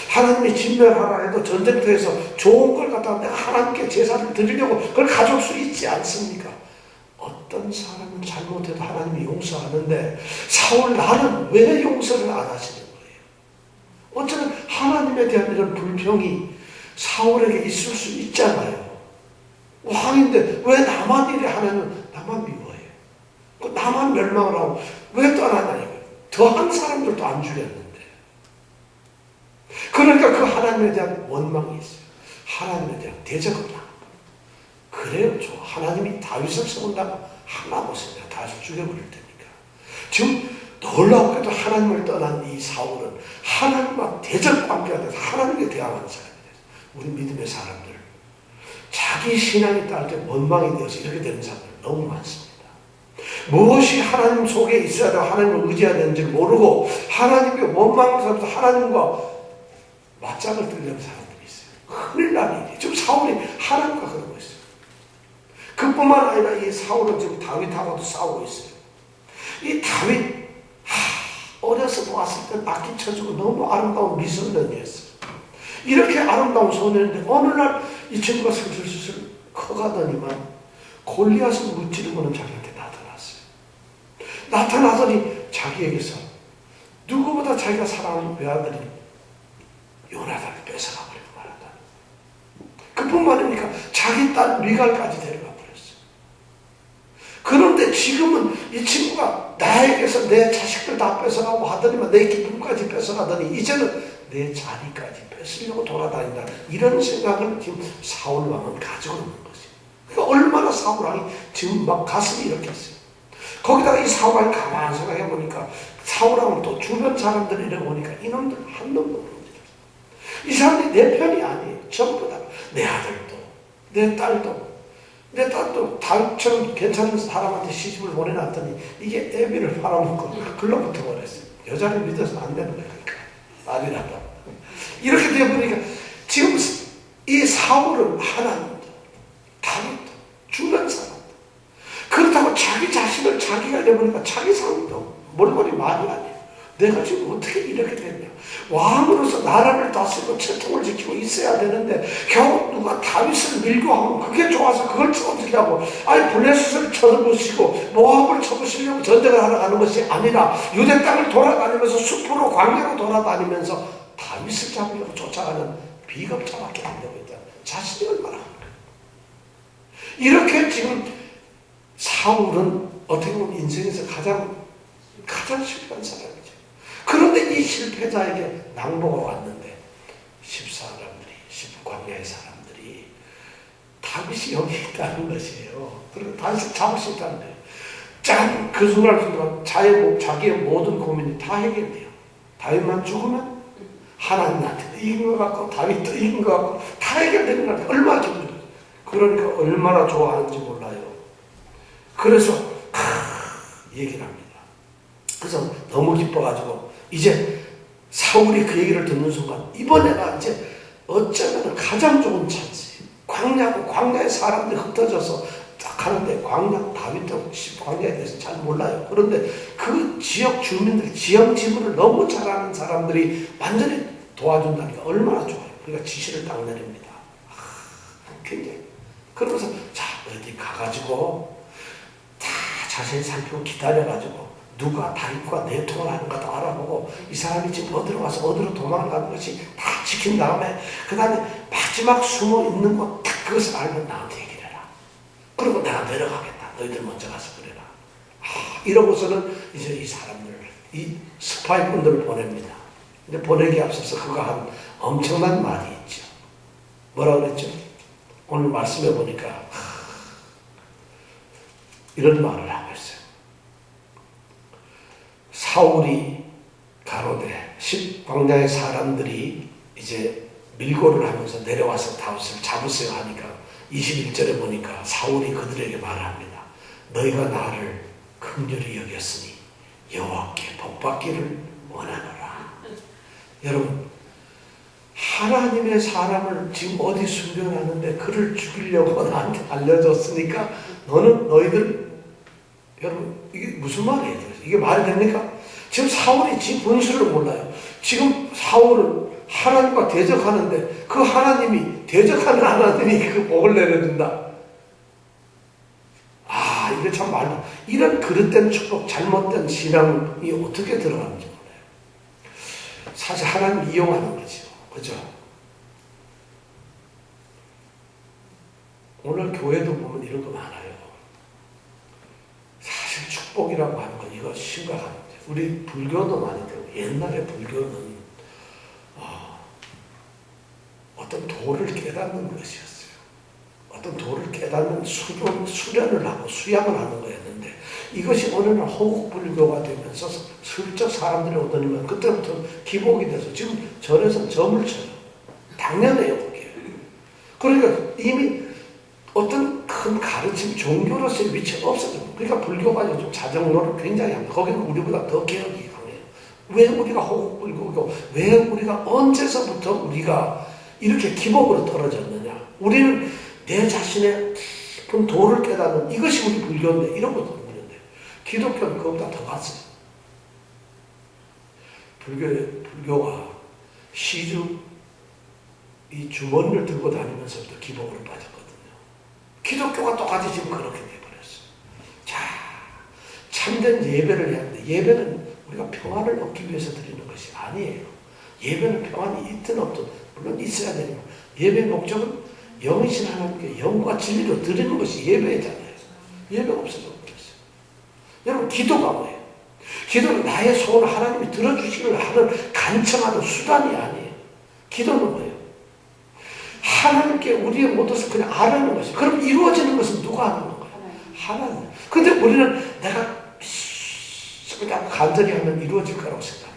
하나님이 진멸하라 해도 전쟁터에서 좋은 걸 갖다가 내가 하나님께 제사를 드리려고 그걸 가져올 수 있지 않습니까? 어떤 사람은 잘못해도 하나님이 용서하는데 사울 나는 왜 용서를 안 하시는 거예요? 어쩌면 하나님에 대한 이런 불평이 사울에게 있을 수 있잖아요. 왕인데 왜 나만 이래 하나님은 나만 미워해요. 나만 멸망을 하고 왜 떠나냐. 더한 사람들도 안 죽였는데. 그러니까 그 하나님에 대한 원망이 있어요. 하나님에 대한 대적을 하고. 그래요. 하나님이 다윗을 세운다고 하나 보세요. 다윗을 죽여버릴 테니까. 지금 놀랍게도 하나님을 떠난 이 사울은 하나님과 대적 관계가 돼서 하나님께 대항하는 사람이 돼요. 우리 믿음의 사람들. 자기 신앙이 따를 때 원망이 되어서 이렇게 되는 사람들 너무 많습니다. 무엇이 하나님 속에 있어야 되고 하나님을 의지해야 되는지 모르고 하나님의 원망을 하면서 하나님과 맞짱을 뜨려는 사람들이 있어요. 큰일 난 일이에요. 지금 사울이 하나님과 그러고 있어요. 그뿐만 아니라 이 사울은 지금 다윗하고도 싸우고 있어요. 이 다윗 어려서 보았을 때 악기 쳐주고 너무 아름다운 미소년이었어요. 이렇게 아름다운 소년인데 어느 날 이 친구가 슬슬슬 커가더니만 골리앗을 무찌르고는 자기한테 나타났어요. 나타나더니 자기에게서 누구보다 자기가 사랑하는 외아들인 요나단을 뺏어가 버리고 말한다. 그뿐만 아니라 자기 딸 미갈까지 데려가 버렸어요. 그런데 지금은 이 친구가 나에게서 내 자식들 다 뺏어가고 하더니만 내 기쁨까지 뺏어가더니 이제는 내 자리까지 뺏으려고 돌아다닌다. 이런 생각을 지금 사울 왕은 가지고 있는 것이에요. 그러니까 얼마나 사울 왕이 지금 막 가슴이 이렇게 했어요. 거기다가 이 사울 왕이 가만히 생각해 보니까 사울 왕은 또 주변 사람들이 이래 보니까 이놈들 한 놈도 모릅니다. 이 사람들이 내 편이 아니에요. 전부 다 내 아들도 내 딸도 다윗처럼 괜찮은 사람한테 시집을 보내놨더니 이게 애비를 팔아먹고 글로 붙어버렸어요. 여자를 믿어서 안 되는 거예요. 아니라도 이렇게 되어보니까 지금 이 사울은 하나님도 다윗도 주변 사람도 그렇다고 자기 자신을 자기가 내보니까 자기 삶도 머리머리 말이 아니에요. 내가 지금 어떻게 이렇게 됐냐. 왕으로서 나라를 다스리고 채통을 지키고 있어야 되는데 겨우 누가 다윗을 밀고 하면 그게 좋아서 그걸 쳐주려고 아니 블레셋을 쳐부시고 모압을 쳐부시려고 전쟁을 하러 가는 것이 아니라 유대 땅을 돌아다니면서 숲으로 광야로 돌아다니면서 다윗을 잡으려고 쫓아가는 비겁자밖에 안 되고 있다. 자신이 얼마나 이렇게 지금 사울은 어떻게 보면 인생에서 가장 실패한 사람이죠. 그런데 이 실패자에게 낭보가 왔는데 광야의 사람들이 다윗이 여기 있다는 것이에요. 그리고 다윗을 잡을 수 있다는 거예요. 짠! 그 순간 자기의 모든 고민이 다 해결돼요. 다윗만 죽으면 하나님한테 이긴 것 같고 다윗도 이긴 것 같고 다 해결되는 것 같아요. 얼마나 기쁘죠. 그러니까 얼마나 좋아하는지 몰라요. 그래서 얘기를 합니다. 그래서 너무 기뻐가지고 이제 사울이 그 얘기를 듣는 순간 이번에가 이제 어쩌면 가장 좋은 찬스예요. 광야의 사람들이 흩어져서 딱 하는데 다윗도 광야에 대해서 잘 몰라요. 그런데 그 지역 주민들, 지형 지문을 너무 잘 아는 사람들이 완전히 도와준다니까 얼마나 좋아요. 그러니까 지시를 딱 내립니다. 굉장히. 그러면서 자 어디 가가지고 다 자세히 살피고 기다려가지고 누가 다윗과 내통을 하는가 다 알아보고 이 사람이 지금 어디로 가서 어디로 도망가는 것이 다 지킨 다음에 그 다음에 마지막 숨어 있는 것 딱 그것을 알면 나한테 얘기를 해라. 그리고 내가 내려가겠다. 너희들 먼저 가서 그래라. 이러고서는 이제 이 사람들을, 이 스파이꾼들을 보냅니다. 근데 보내기에 앞서서 그가 한 엄청난 말이 있죠. 뭐라고 그랬죠? 오늘 말씀해 보니까 이런 말을 하고 있어요. 사울이 가로되 광야의 사람들이 이제 밀고를 하면서 내려와서 다윗을 잡으세요 하니까 21절에 보니까 사울이 그들에게 말합니다. 너희가 나를 긍휼히 여겼으니 여호와께 복받기를 원하노라. 여러분, 하나님의 사람을 지금 어디 숨겨놨는데 그를 죽이려고 나한테 알려줬으니까 너희들, 여러분, 이게 무슨 말이에요? 이게 말이 됩니까? 지금 사울이 지 본수를 몰라요. 지금 사울은 하나님과 대적하는데 그 하나님이, 대적하는 하나님이 그 복을 내려준다. 이게 참 말도, 이런 그릇된 축복, 잘못된 신앙이 어떻게 들어가는지 몰라요. 사실 하나님 이용하는 거죠. 그죠? 오늘 교회도 보면 이런 거 많아요. 사실 축복이라고 하는 건 이거 심각한 거죠. 우리 불교도 많이 되고, 옛날에 불교는 어떤 도를 깨닫는 것이었어요. 어떤 도를 깨닫는 수련을 하고 수양을 하는 거였는데, 이것이 어느 날 호국불교가 되면서 슬쩍 사람들이 오더니만 그때부터 기복이 돼서 지금 절에서 점을 쳐요. 당연해요, 그게. 그러니까 이미 어떤 큰 가르침, 종교로서의 위치가 없어져요. 그러니까 불교가 요즘 자정론을 굉장히 합니다. 거기는 우리보다 더 개혁이 강해요. 왜 우리가 호국불교고, 왜 우리가 언제서부터 우리가 이렇게 기복으로 떨어졌느냐. 우리는 내 자신의 깊은 도를 깨닫는, 이것이 우리 불교인데, 이런 것도 없는데, 기독교는 그것보다 더 갔어요. 불교가 시주, 이 주머니를 들고 다니면서부터 기복으로 빠졌거든요. 기독교가 똑같이 지금 그렇게 돼버렸어요. 자, 참된 예배를 해야 하는데, 예배는 우리가 평안을 얻기 위해서 드리는 것이 아니에요. 예배는 평안이 있든 없든, 물론 있어야 되지만, 예배의 목적은 영이신 하나님께 영과 진리로 드리는 것이 예배잖아요. 예배가 없어져 버렸어요. 여러분, 기도가 뭐예요? 기도는 나의 소원을 하나님이 들어주시기를 하는 간청하는 수단이 아니에요. 기도는 뭐예요? 하나님께 우리의 모든 그냥 아뢰는 것이에요. 그럼 이루어지는 것은 누가 하는 건가요? 하나님. 근데 우리는 내가 그냥 간절히 하면 이루어질 거라고 생각해요.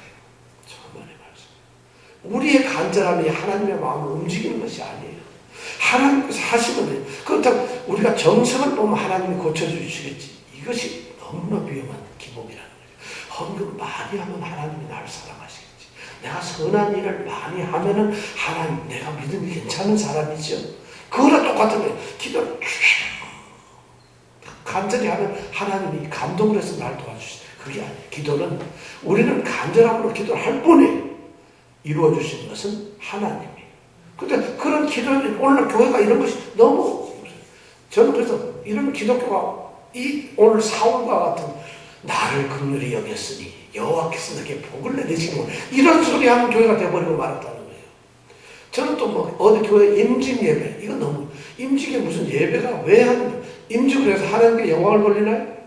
정말 말씀. 우리의 간절함이 하나님의 마음을 움직이는 것이 아니에요. 하나님께서 하시면 돼요. 그렇다고 우리가 정성을 보면 하나님이 고쳐주시겠지. 이것이 너무나 위험한 기복이라는 거예요. 헌금 많이 하면 하나님이 나를 사랑하시겠지. 내가 선한 일을 많이 하면은 하나님, 내가 믿음이 괜찮은 사람이죠. 그거랑 똑같은 거예요. 기도를 간절히 하면 하나님이 감동을 해서 날 도와주시죠. 그게 아니에요. 기도는, 우리는 간절함으로 기도를 할 뿐이에요. 이루어주시는 것은 하나님이에요. 근데 그런 기도는, 오늘 교회가 이런 것이 너무, 저는 그래서 이런 기독교가 오늘 사울과 같은 나를 긍휼히 여겼으니 여호와께서 내게 복을 내리시고 이런 소리 하는 교회가 돼버리고 말았다는 거예요. 저는 또 뭐 어디 교회 임직 예배, 이건 너무, 임직에 무슨 예배가 왜 하는 거예요? 임직을 해서 하나님께 영광을 돌리나요?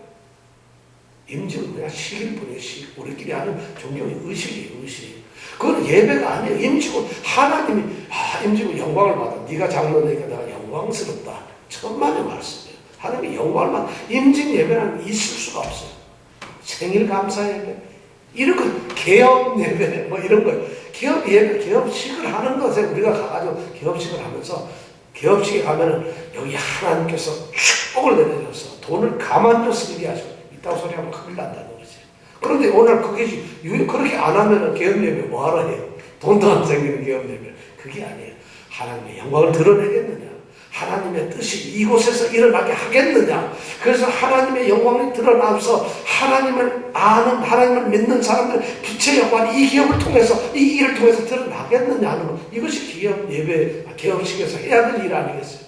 임직은 그냥 식일 뿐이에요. 우리끼리 하는 종교의 의식이에요. 의식. 그건 예배가 아니에요. 임직은 하나님이, 임직은 영광을 받아. 네가 장로니까 내가 영광스럽다. 천만의 말씀이에요. 하나님이 영광을 받아. 임직 예배는 있을 수가 없어요. 생일 감사 예배, 이런 거, 개업 예배, 뭐 이런 거, 개업 예배, 개업식을 하는 것에 우리가 가가지고 개업식을 하면서, 개업식에 가면은 여기 하나님께서 축복을 내려줘서 돈을 가만히 쓰게 하시고, 이따가 소리하면 큰일 난다는 거지. 그런데 오늘 그렇게 안 하면은 개업예배 뭐하러 해요? 돈도 안 생기는 개업예배. 그게 아니에요. 하나님의 영광을 드러내겠느냐? 하나님의 뜻이 이곳에서 일어나게 하겠느냐? 그래서 하나님의 영광이 드러나면서 하나님을 아는, 하나님을 믿는 사람들 빛의 영광이 이 기업을 통해서, 이 일을 통해서 드러나겠느냐 하는 것. 이것이 기업 예배, 개업식에서 해야 될 일 아니겠어요?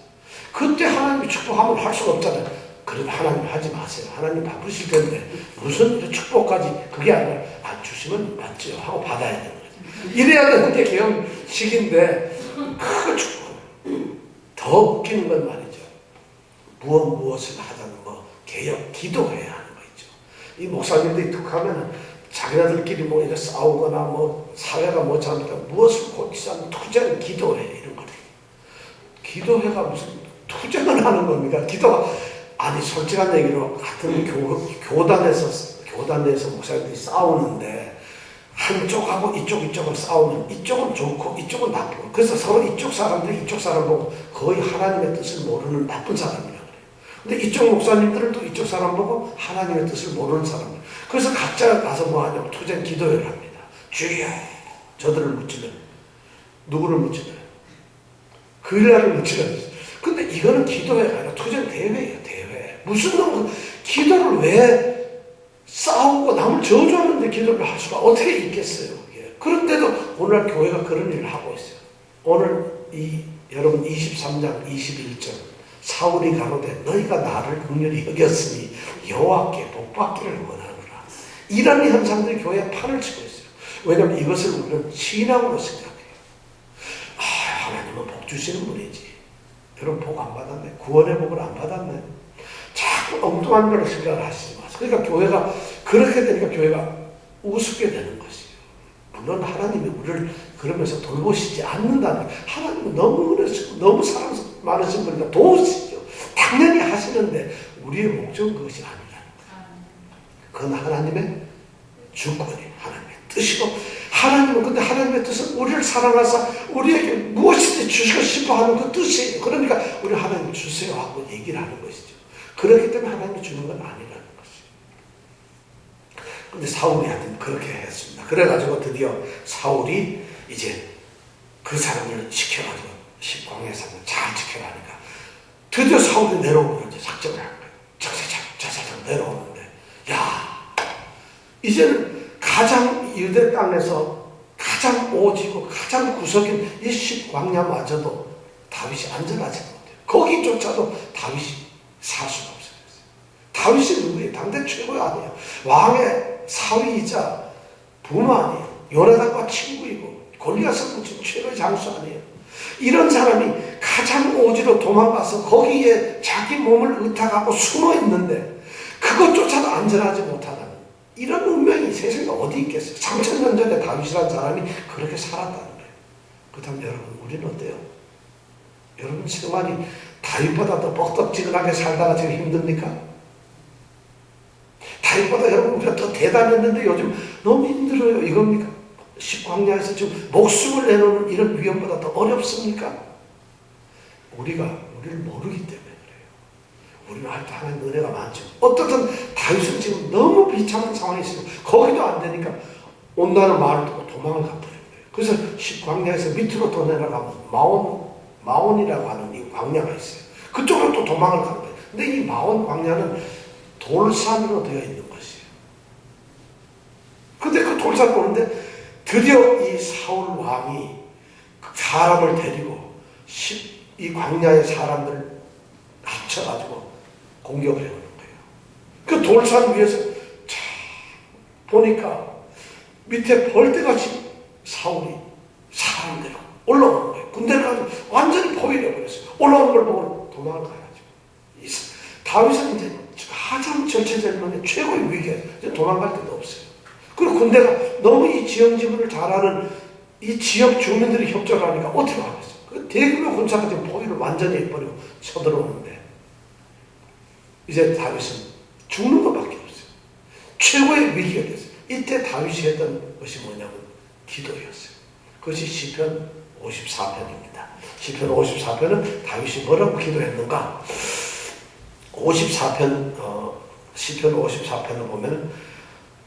그때 하나님이 축복하면 할 수가 없잖아요. 그래도 하나님 하지 마세요. 하나님 바쁘실 텐데 무슨 축복까지, 그게 아니라 주시면 맞죠 하고 받아야 되는 거죠. 이래야 되는 게 개업식인데 그 축복. 더 웃기는 건 말이죠. 무엇을 하자는 뭐 개업, 기도해야 하는 거 있죠. 이 목사님들이 툭 하면은 자기네들끼리 뭐 이렇게 싸우거나 뭐 사회가 뭐 잘못하면 무엇을 고치지 않는 투쟁, 기도회 이런 거래. 기도회가 무슨 투쟁을 하는 겁니까? 기도가 아니 솔직한 얘기로 같은 교단에서 목사님들이 싸우는데 한쪽하고 이쪽을 싸우면 이쪽은 좋고 이쪽은 나쁘고 그래서 서로 이쪽 사람들이 이쪽 사람 보고 거의 하나님의 뜻을 모르는 나쁜 사람이라 그래요. 근데 이쪽 목사님들은 또 이쪽 사람 보고 하나님의 뜻을 모르는 사람이에요. 그래서 각자 가서 뭐 하냐면 투쟁 기도회를 합니다. 주여 저들을 묻지는 누구를 묻지는 그일날을 묻지는. 근데 이거는 기도회가 아니라 투쟁 대회예요. 대회. 무슨 놈 기도를 왜 싸우고 남을 저주하는데 기도를 할 수가 어떻게 있겠어요. 예. 그런데도 오늘날 교회가 그런 일을 하고 있어요. 오늘 여러분 23장 21절 사울이 가로되 너희가 나를 긍휼히 여겼으니 여호와께 복받기를 원하노라. 이런 현상들이 교회에 판을 치고 있어요. 왜냐하면 이것을 우리는 신앙으로 생각해요. 하나님은 복 주시는 분이지. 여러분 복 안 받았네. 구원의 복을 안 받았네. 자꾸 엉뚱한 걸 생각을 하시지 마세요. 그러니까 교회가 그렇게 되니까 교회가 우습게 되는 것이에요. 물론 하나님이 우리를 그러면서 돌보시지 않는다는 하나님은 너무 그러시고 너무 사랑 많으신 분이니까 도우시죠. 당연히 하시는데 우리의 목적은 그것이 아니라는 거예요. 그건 하나님의 주권이 하나님의 뜻이고 하나님은 근데 하나님의 뜻은 우리를 사랑하사 우리에게 무엇이든지 주시고 싶어 하는 그 뜻이에요. 그러니까 우리 하나님 주세요 하고 얘기를 하는 것이죠. 그렇기 때문에 하나님이 주는 건 아니라는 것이에요. 근데 사울이 하여튼 그렇게 했습니다. 그래가지고 드디어 사울이 이제 그 사람을 지켜가지고 광야에서 잘 지켜가니까 드디어 사울이 내려오는 이제 작전을 한 거예요. 자자자 내려오는데 이제는 가장 유대 땅에서 가장 오지고 가장 구석인 이 십광야마저도 다윗이 안전하지 못해요. 거기조차도 다윗이 살 수가 없어요. 다윗이 누구예요? 당대 최고의 아니에요. 왕의 사위이자 부모 아니에요. 요나단과 친구이고 골리앗을 붙인 최고의 장수 아니에요. 이런 사람이 가장 오지로 도망가서 거기에 자기 몸을 의탁하고 숨어 있는데 그것조차도 안전하지 못하다는 이런 운명이 세상에 어디 있겠어요? 3000년 전에 다윗이라는 사람이 그렇게 살았다는 거예요. 그렇다면 여러분 우리는 어때요? 여러분 생활이 다윗보다 더 뻑떡지근하게 살다가 지금 힘듭니까? 다윗보다 여러분 우리가 더 대단했는데 요즘 너무 힘들어요. 이겁니까? 십광야에서 지금 목숨을 내놓는 이런 위험보다 더 어렵습니까? 우리를 모르기 때문에 그래요. 우리는 할 때 하나님 은혜가 많죠. 어떻든 다윗은 지금 너무 비참한 상황이 있어요. 거기도 안 되니까 온다는 말을 듣고 도망을 가버린 거예요. 그래서 십광야에서 밑으로 더 내려가면 마온이라고 하는 이 광야가 있어요. 그쪽으로 또 도망을 가는 거예요. 근데 이 마온 광야는 돌산으로 되어 있는 것이에요. 근데 그 돌산을 오는데 드디어 이 사울 왕이 사람을 데리고 이 광야의 사람들을 합쳐가지고 공격을 해오는 거예요. 그 돌산 위에서 자 보니까 밑에 벌떼같이 사울이 사람대로 올라오는 거예요. 군대를 가지고 완전히 포위를 해버렸어요. 올라오는 걸 보고 도망을 가야죠. 다윗은 이제 가장 절체절명의 최고의 위기에 도망갈 데도 없어요. 그리고 군대가 너무 이 지형 지구를 잘 아는 이 지역 주민들이 협조를 하니까 어떻게 하겠어요? 그 대규모 군사가 지금 포위를 완전히 해버리고 쳐들어오는데 이제 다윗은 죽는 것밖에 없어요. 최고의 위기가 됐어요. 이때 다윗이 했던 것이 뭐냐면 기도였어요. 그것이 시편 54편입니다. 시편 54편은 다윗이 뭐라고 기도했는가? 시편 54편을 보면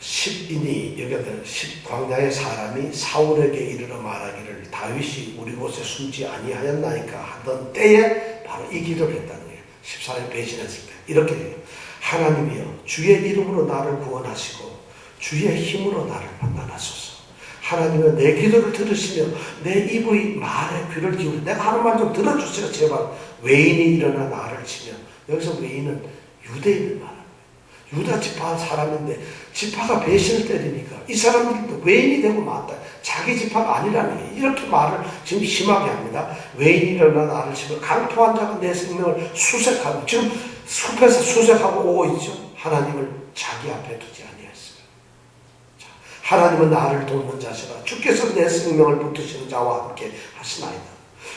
10인이 여기는 광야의 사람이 사울에게 이르러 말하기를 다윗이 우리 곳에 숨지 아니하였나이까 하던 때에 바로 이 기도를 했다는 거예요. 14년 배신했을 때 이렇게 해요. 하나님이여 주의 이름으로 나를 구원하시고 주의 힘으로 나를 판단하소서. 하나님은 내 기도를 들으시며 내 입의 말에 귀를 기울여 내가 하는 말 좀 들어주세요 제발. 외인이 일어나 나를 치며 여기서 외인은 유대인을 말합니다. 유다 지파 사람인데 지파가 배신을 때리니까 이 사람들도 외인이 되고 말다. 자기 지파가 아니라는 게 이렇게 말을 지금 심하게 합니다. 외인이 일어나 나를 치며 강포한 자가 내 생명을 수색하고 지금 숲에서 수색하고 오고 있죠. 하나님을 자기 앞에 두지 아니하였으며 하나님은 나를 돕는 자시라. 주께서 내 생명을 붙드시는 자와 함께 하시나이다.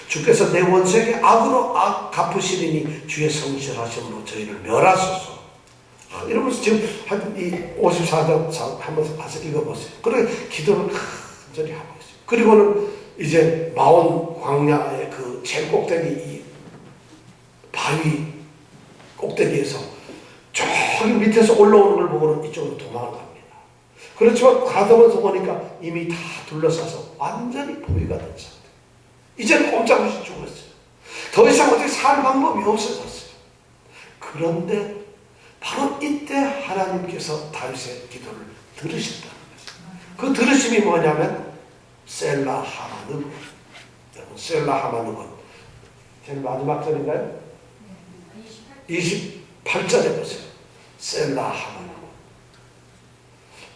주께서 내 원수에게 악으로 악 갚으시리니 주의 성실하심으로 저희를 멸하소서. 이러면서 지금 이 54장 한번 가서 읽어보세요. 그래 기도를 간절히 하고 있어요. 그리고는 이제 마온 광야의 그 제일 꼭대기 이 바위 꼭대기에서 저기 밑에서 올라오는 걸 보고는 이쪽으로 도망을 갑니다. 그렇지만 가다면서 보니까 이미 다 둘러싸서 완전히 포위가 된 상태. 이제는 꼼짝없이 죽었어요. 더 이상 어떻게 살 방법이 없어졌어요. 그런데 바로 이때 하나님께서 다윗의 기도를 들으셨다는 거죠. 그 들으심이 뭐냐면 셀라 하마누. 여러분 셀라 하마누는 제일 마지막 절인가요? 28절에 보세요. 셀라 하마누.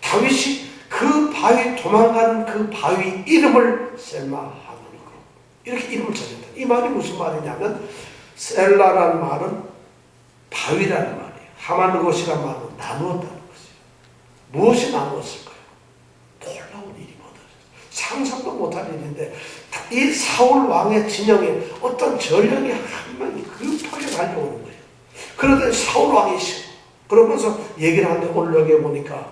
다윗이 그 바위 도망가는 그 바위 이름을 셀라 하마누 이렇게 이름을 정했다. 이 말이 무슨 말이냐면 셀라라는 말은 바위라는 말이에요. 하마누것이라는 말은 나누었다는 것이에요. 무엇이 나누었을까요? 놀라운 일이 벌어졌어요. 상상도 못할 일인데 이 사울 왕의 진영에 어떤 전령이 한 명이 급하게 달려오는 거예요. 그런데 사울 왕이 싫어. 그러면서 얘기를 하는데 오늘 여기 보니까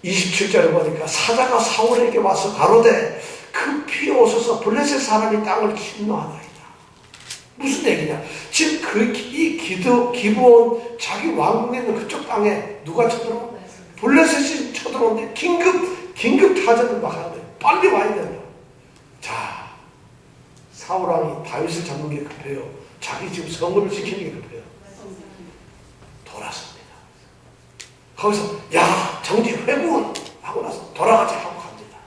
27절에 보니까 사자가 사울에게 와서 가로되 급히 오소서 블레셋 사람이 땅을 침노하나이다. 무슨 얘기냐? 지금 이 기브온 자기 왕궁에 있는 그쪽 땅에 누가 쳐들어와? 블레셋이 쳐들어오는데 긴급 타전을 막 하는 거예요. 빨리 와야 된다. 자, 사울 왕이 다윗을 잡는 게 급해요. 자기 지금 성읍을 지키는 게 급해요. 돌아섭니다. 거기서 야 정지 회군 하고 나서 돌아가자 하고 갑니다.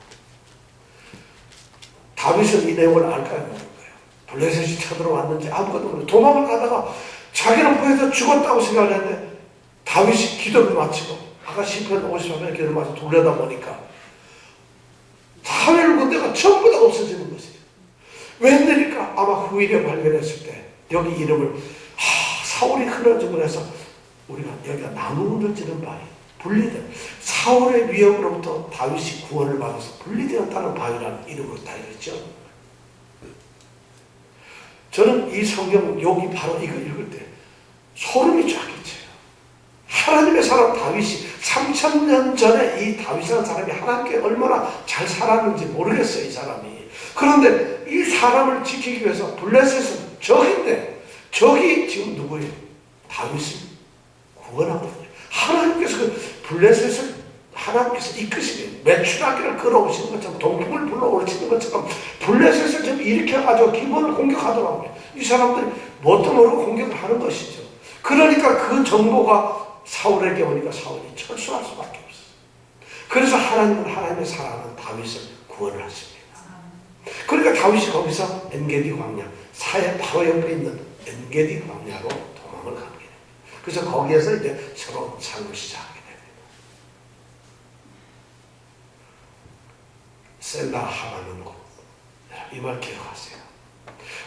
다윗은 이 내용을 알까요? 모르는 거예요. 블레셋이 쳐들어왔는지 아무것도 모르고 도망을 가다가 자기는 포에서 죽었다고 생각을 했는데 다윗이 기도를 마치고 아까 시편 53편의 기도를 마치고 돌려다 보니까 사회를 군대가 전부 다 없어지는 것이에요. 웬일일까? 아마 후일에 발견했을 때 여기 이름을 사울이 흐려짐을 해서 우리가 여기가 나무를 찌는 바위, 분리된 사울의 위협으로부터 다윗이 구원을 받아서 분리되었다는 바위라는 이름으로 다 읽었죠. 저는 이 성경 여기 바로 이거 읽을 때 소름이 쫙 끼쳐요. 하나님의 사람 다윗이 3000년 전에 이 다윗이라는 사람이 하나님께 얼마나 잘 살았는지 모르겠어요. 이 사람이. 그런데 이 사람을 지키기 위해서 블레셋은 적인데 적이 지금 누구예요? 다윗이 구원하거든요. 하나님께서 그 블레셋을 하나님께서 이끄시는 매출하기를 끌어오시는 것처럼 동풍을 불러올리시는 것처럼 블레셋을 좀 일으켜가지고 기본을 공격하더라고요. 이 사람들이 뭣도 모르고 공격을 하는 것이죠. 그러니까 그 정보가 사울에게 오니까 사울이 철수할 수밖에 없어요. 그래서 하나님은 하나님의 사랑하는 다윗을 구원을 하십니다. 그러니까 다윗이 거기서 엔게디 광야, 사해 바로 옆에 있는 엔게디 광야로 도망을 갑니다. 그래서 거기에서 이제 새로운 삶을 시작하게 됩니다. 셀라 하마는 곳. 이 말 기억하세요.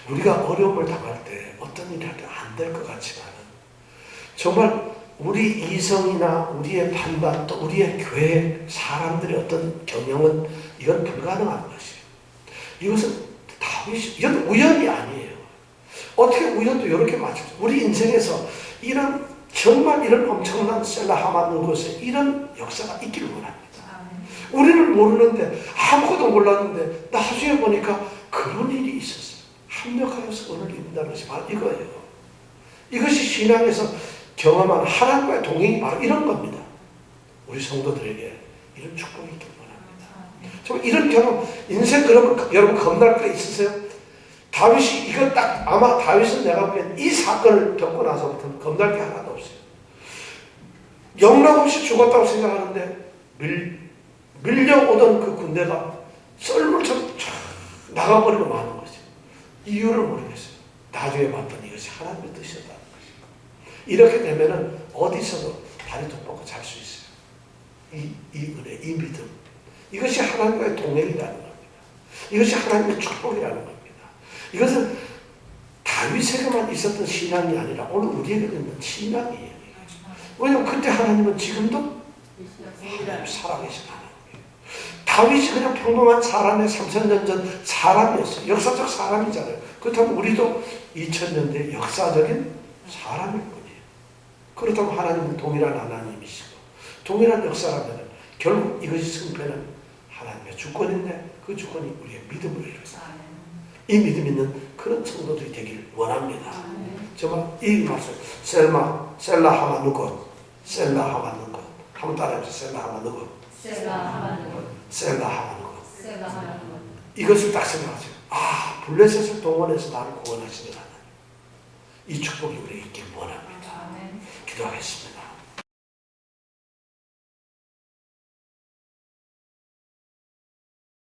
우리가 어려움을 당할 때 어떤 일이 하든 안 될 것 같지만은 정말 우리 이성이나 우리의 판단 또 우리의 교회 사람들의 어떤 경영은 이건 불가능한 것이에요. 이것은 다윗이 이건 우연이 아니에요. 어떻게 우연도 이렇게 맞춰요. 우리 인생에서 정말 이런 엄청난 셀라 하마는 곳에 이런 역사가 있기를 원합니다. 우리는 모르는데 아무것도 몰랐는데 나중에 보니까 그런 일이 있었어요. 합력하여서 오늘 입는다는 것이 바로 이거예요. 이것이 신앙에서 경험한 하나님과의 동행이 바로 이런 겁니다. 우리 성도들에게 이런 축복이 있기를 원합니다. 정말 이런 경험 인생 그러면 여러분 겁날 거 있으세요? 다윗이 이거 딱 아마 다윗은 내가 보기엔 이 사건을 겪고 나서부터 겁날 게 하나도 없어요. 영락없이 죽었다고 생각하는데 밀려오던 그 군대가 썰물처럼 나가버리고 마는 거죠. 이유를 모르겠어요. 나중에 봤더니 이것이 하나님의 뜻이었다는 것입니다. 이렇게 되면은 어디서도 다리 톡 뻗고 잘 수 있어요. 이 은혜, 이 믿음. 이것이 하나님과의 동행이라는 겁니다. 이것이 하나님의 축복이라는 겁니다. 이것은 다윗에게만 있었던 신앙이 아니라 오늘 우리에게 있는 신앙이에요. 왜냐하면 그때 하나님은 지금도 살아계신 하나님이에요. 다윗이 그냥 평범한 사람의 3000년 전 사람이었어요. 역사적 사람이잖아요. 그렇다면 우리도 2000년대 역사적인 사람일 뿐이에요. 그렇다면 하나님은 동일한 하나님이시고 동일한 역사라면 결국 이것이 승패는 하나님의 주권인데 그 주권이 우리의 믿음을 이루어요. 이 믿음 있는 그런 성도들이 되길 원합니다. 정말 이 말씀 셀라 하마 누것 셀라 하마 누것 한번 따라해보세요. 셀라 하마 누것 셀라 하마 누것 이것을 딱 생각하세요. 아, 블레셋을 동원해서 나를 구원하시는 하나님. 이 축복이 우리에게 있길 원합니다. 기도하겠습니다.